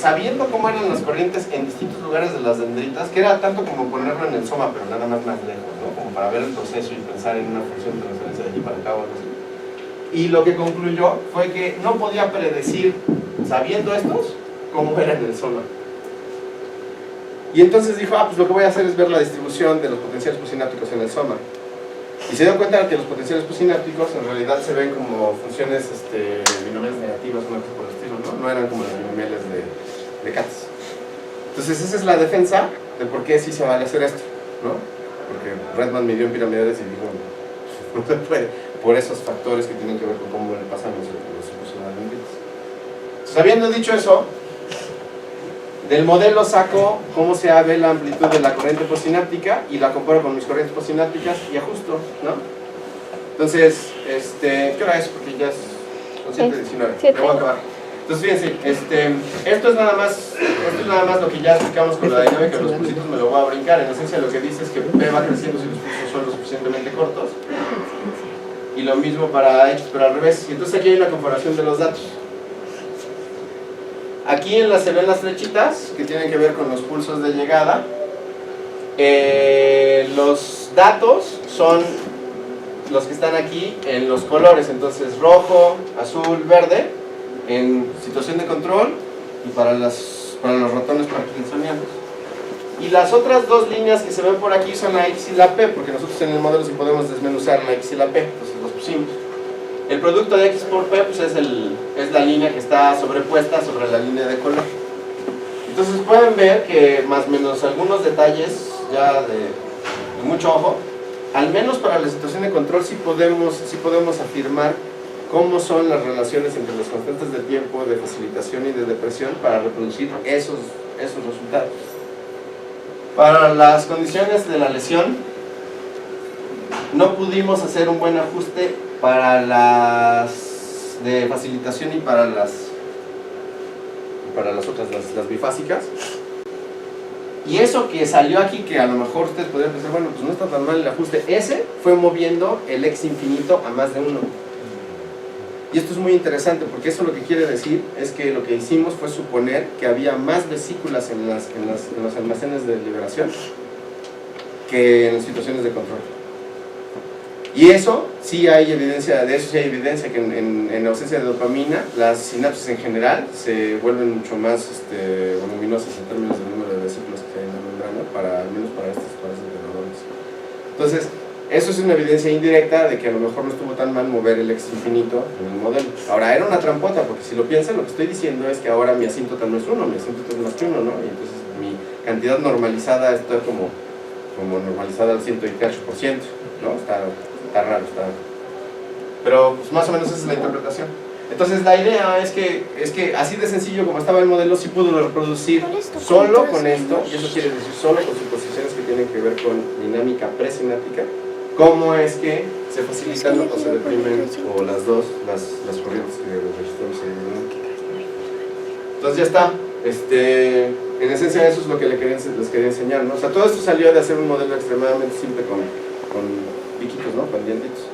sabiendo cómo eran las corrientes en distintos lugares de las dendritas, que era tanto como ponerlo en el soma, pero nada más lejos, ¿no? Como para ver el proceso y pensar en una función de transferencia de aquí para acá o algo así. Y lo que concluyó fue que no podía predecir, sabiendo estos, cómo era en el soma. Y entonces dijo, pues lo que voy a hacer es ver la distribución de los potenciales posinápticos en el soma. Y se dio cuenta de que los potenciales posinápticos en realidad se ven como funciones binomiales negativas, una cosa por el estilo, ¿no? No eran como las binomiales de Katz. Entonces esa es la defensa de por qué sí se vale hacer esto, ¿no? Porque Redman midió en piramidales y dijo, no se puede, por esos factores que tienen que ver con cómo le pasan los impulsos a las dendritas. Entonces, habiendo dicho eso, del modelo saco cómo se ve la amplitud de la corriente posináptica y la comparo con mis corrientes posinápticas y ajusto, ¿no? Entonces, ¿qué hora es? Porque ya son 7:19, ya voy a acabar. Entonces, fíjense, esto es nada más lo que ya explicamos con la dinámica de los pulsitos, me lo voy a brincar. En esencia lo que dice es que P va creciendo si los pulsos son lo suficientemente cortos. Y lo mismo para X, pero al revés. Y entonces aquí hay una comparación de los datos. Aquí se ven las flechitas que tienen que ver con los pulsos de llegada. Los datos son los que están aquí en los colores, entonces rojo, azul, verde, en situación de control y para los ratones parkinsonianos. Y las otras dos líneas que se ven por aquí son la X y la P, porque nosotros en el modelo sí podemos desmenuzar la X y la P, entonces los pusimos. El producto de X por P pues es la línea que está sobrepuesta sobre la línea de color. Entonces pueden ver que más o menos algunos detalles ya de mucho ojo, al menos para la situación de control sí podemos afirmar cómo son las relaciones entre las constantes de tiempo, de facilitación y de depresión para reproducir esos resultados. Para las condiciones de la lesión no pudimos hacer un buen ajuste para las de facilitación y para las otras, las bifásicas. Y eso que salió aquí, que a lo mejor ustedes podrían pensar, bueno, pues no está tan mal el ajuste, ese fue moviendo el X infinito a más de 1. Y esto es muy interesante, porque eso lo que quiere decir es que lo que hicimos fue suponer que había más vesículas en los almacenes de liberación que en las situaciones de control. Y eso sí hay evidencia, que en ausencia de dopamina, las sinapsis en general se vuelven mucho más voluminosas en términos del número de vesículas que hay en la membrana, al menos para estos neuronas. Entonces, eso es una evidencia indirecta de que a lo mejor no estuvo tan mal mover el X infinito en el modelo. Ahora, era una trampota, porque si lo piensan, lo que estoy diciendo es que ahora mi asíntota no es 1, mi asíntota es más que 1, ¿no? Y entonces mi cantidad normalizada está como normalizada al 100%, ¿no? Está raro, pero pues, más o menos esa es la interpretación. Entonces la idea es que así de sencillo como estaba el modelo, sí pudo reproducir solo con esto, y eso quiere decir solo con suposiciones que tienen que ver con dinámica presináptica, cómo es que se facilitan o se deprimen o las corrientes que registramos ahí. Entonces ya está. En esencia eso es lo que les quería enseñar, ¿no? O sea, todo esto salió de hacer un modelo extremadamente simple con piquitos, ¿no? Con dientitos.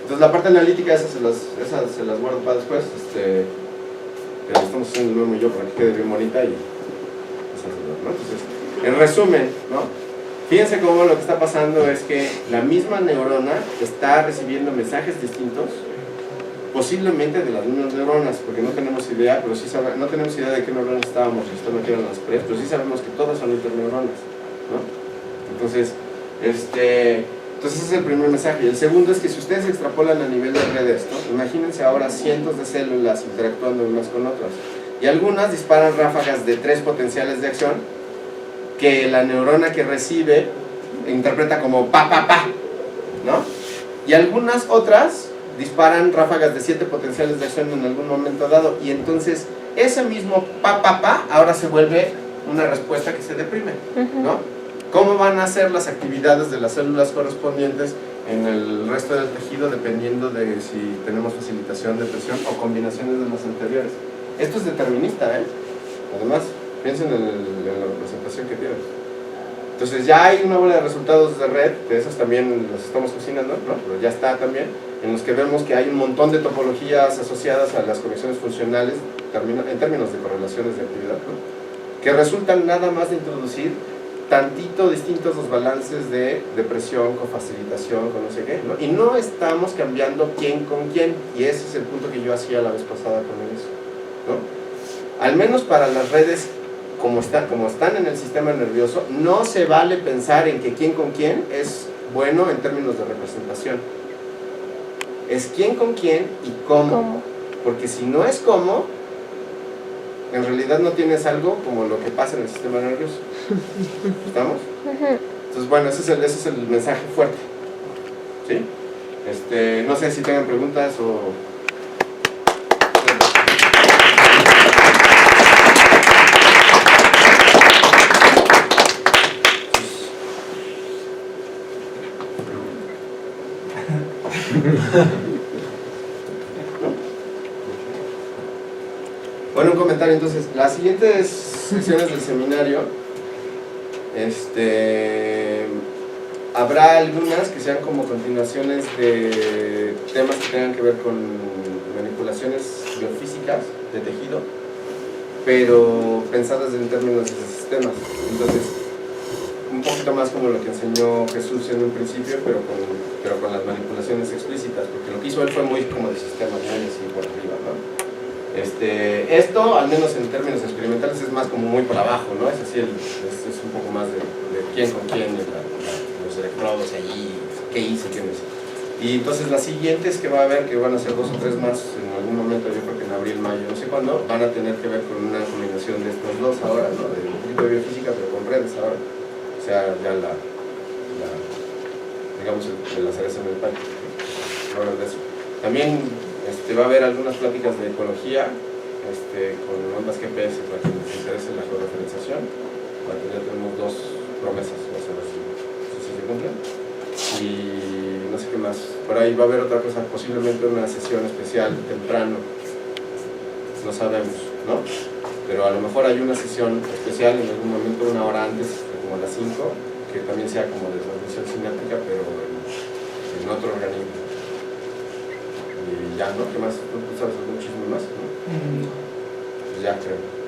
Entonces la parte analítica esas se las guardo para después, que lo estamos haciendo Memo y yo para que quede bien bonita y ¿no? Entonces, en resumen, ¿no? Fíjense cómo lo que está pasando es que la misma neurona está recibiendo mensajes distintos, posiblemente de las mismas neuronas, porque no tenemos idea, pero sí no tenemos idea de qué neuronas estábamos registrando aquí en las PRES, pero sí sabemos que todas son interneuronas, ¿no? Entonces ese es el primer mensaje. Y el segundo es que si ustedes extrapolan a nivel de red esto, imagínense ahora cientos de células interactuando unas con otras. Y algunas disparan ráfagas de 3 potenciales de acción que la neurona que recibe interpreta como pa, pa, pa, ¿no? Y algunas otras disparan ráfagas de 7 potenciales de acción en algún momento dado, y entonces ese mismo pa, pa, pa ahora se vuelve una respuesta que se deprime, ¿no? ¿Cómo van a ser las actividades de las células correspondientes en el resto del tejido dependiendo de si tenemos facilitación de presión o combinaciones de las anteriores? Esto es determinista, ¿eh? Además, piensen en la representación que tienen. Entonces ya hay una bola de resultados de red, de esos también los estamos cocinando, ¿no? Pero ya está también, en los que vemos que hay un montón de topologías asociadas a las conexiones funcionales en términos de correlaciones de actividad, ¿no? Que resultan nada más de introducir tantito distintos los balances de presión, con facilitación, con no sé qué, ¿no? Y no estamos cambiando quién con quién, y ese es el punto que yo hacía la vez pasada con eso, ¿no? Al menos para las redes como están en el sistema nervioso, no se vale pensar en que quién con quién es bueno en términos de representación. Es quién con quién y cómo. Porque si no es cómo, en realidad no tienes algo como lo que pasa en el sistema nervioso. ¿Estamos? Entonces, bueno, ese es el mensaje fuerte. ¿Sí? No sé si tengan preguntas o... Bueno, un comentario entonces. Las siguientes sesiones del seminario, habrá algunas que sean como continuaciones de temas que tengan que ver con manipulaciones biofísicas de tejido, pero pensadas en términos de sistemas. Entonces, un poquito más como lo que enseñó Jesús en un principio, pero con las manipulaciones explícitas, porque lo que hizo él fue muy como de sistemas, muy así por arriba, ¿no? Esto, al menos en términos experimentales, es más como muy por abajo, ¿no? Es así, es un poco más de quién con quién, los electrodos allí, qué hice, qué no hice. Y entonces las siguientes que va a haber, que van a ser 2 o 3 más en algún momento, yo creo que en abril, mayo, no sé cuándo, van a tener que ver con una combinación de estos dos ahora, ¿no? De un poquito de biofísica, pero con redes ahora. O sea, ya digamos, la cereza en el pan. Ahora de eso. También va a haber algunas pláticas de ecología con ondas GPS para que les interese la georreferenciación. Ya tenemos 2 promesas, vamos a ver si se cumplen. Y no sé qué más. Por ahí va a haber otra cosa, posiblemente una sesión especial temprano. No sabemos, ¿no? Pero a lo mejor hay una sesión especial en algún momento, 1 hora antes, como a las 5, que también sea como de transmisión cinética, pero en otro organismo. Y ya, ¿no? ¿Qué más? ¿Tú sabes algún chisme más? ¿No? Pues ya creo.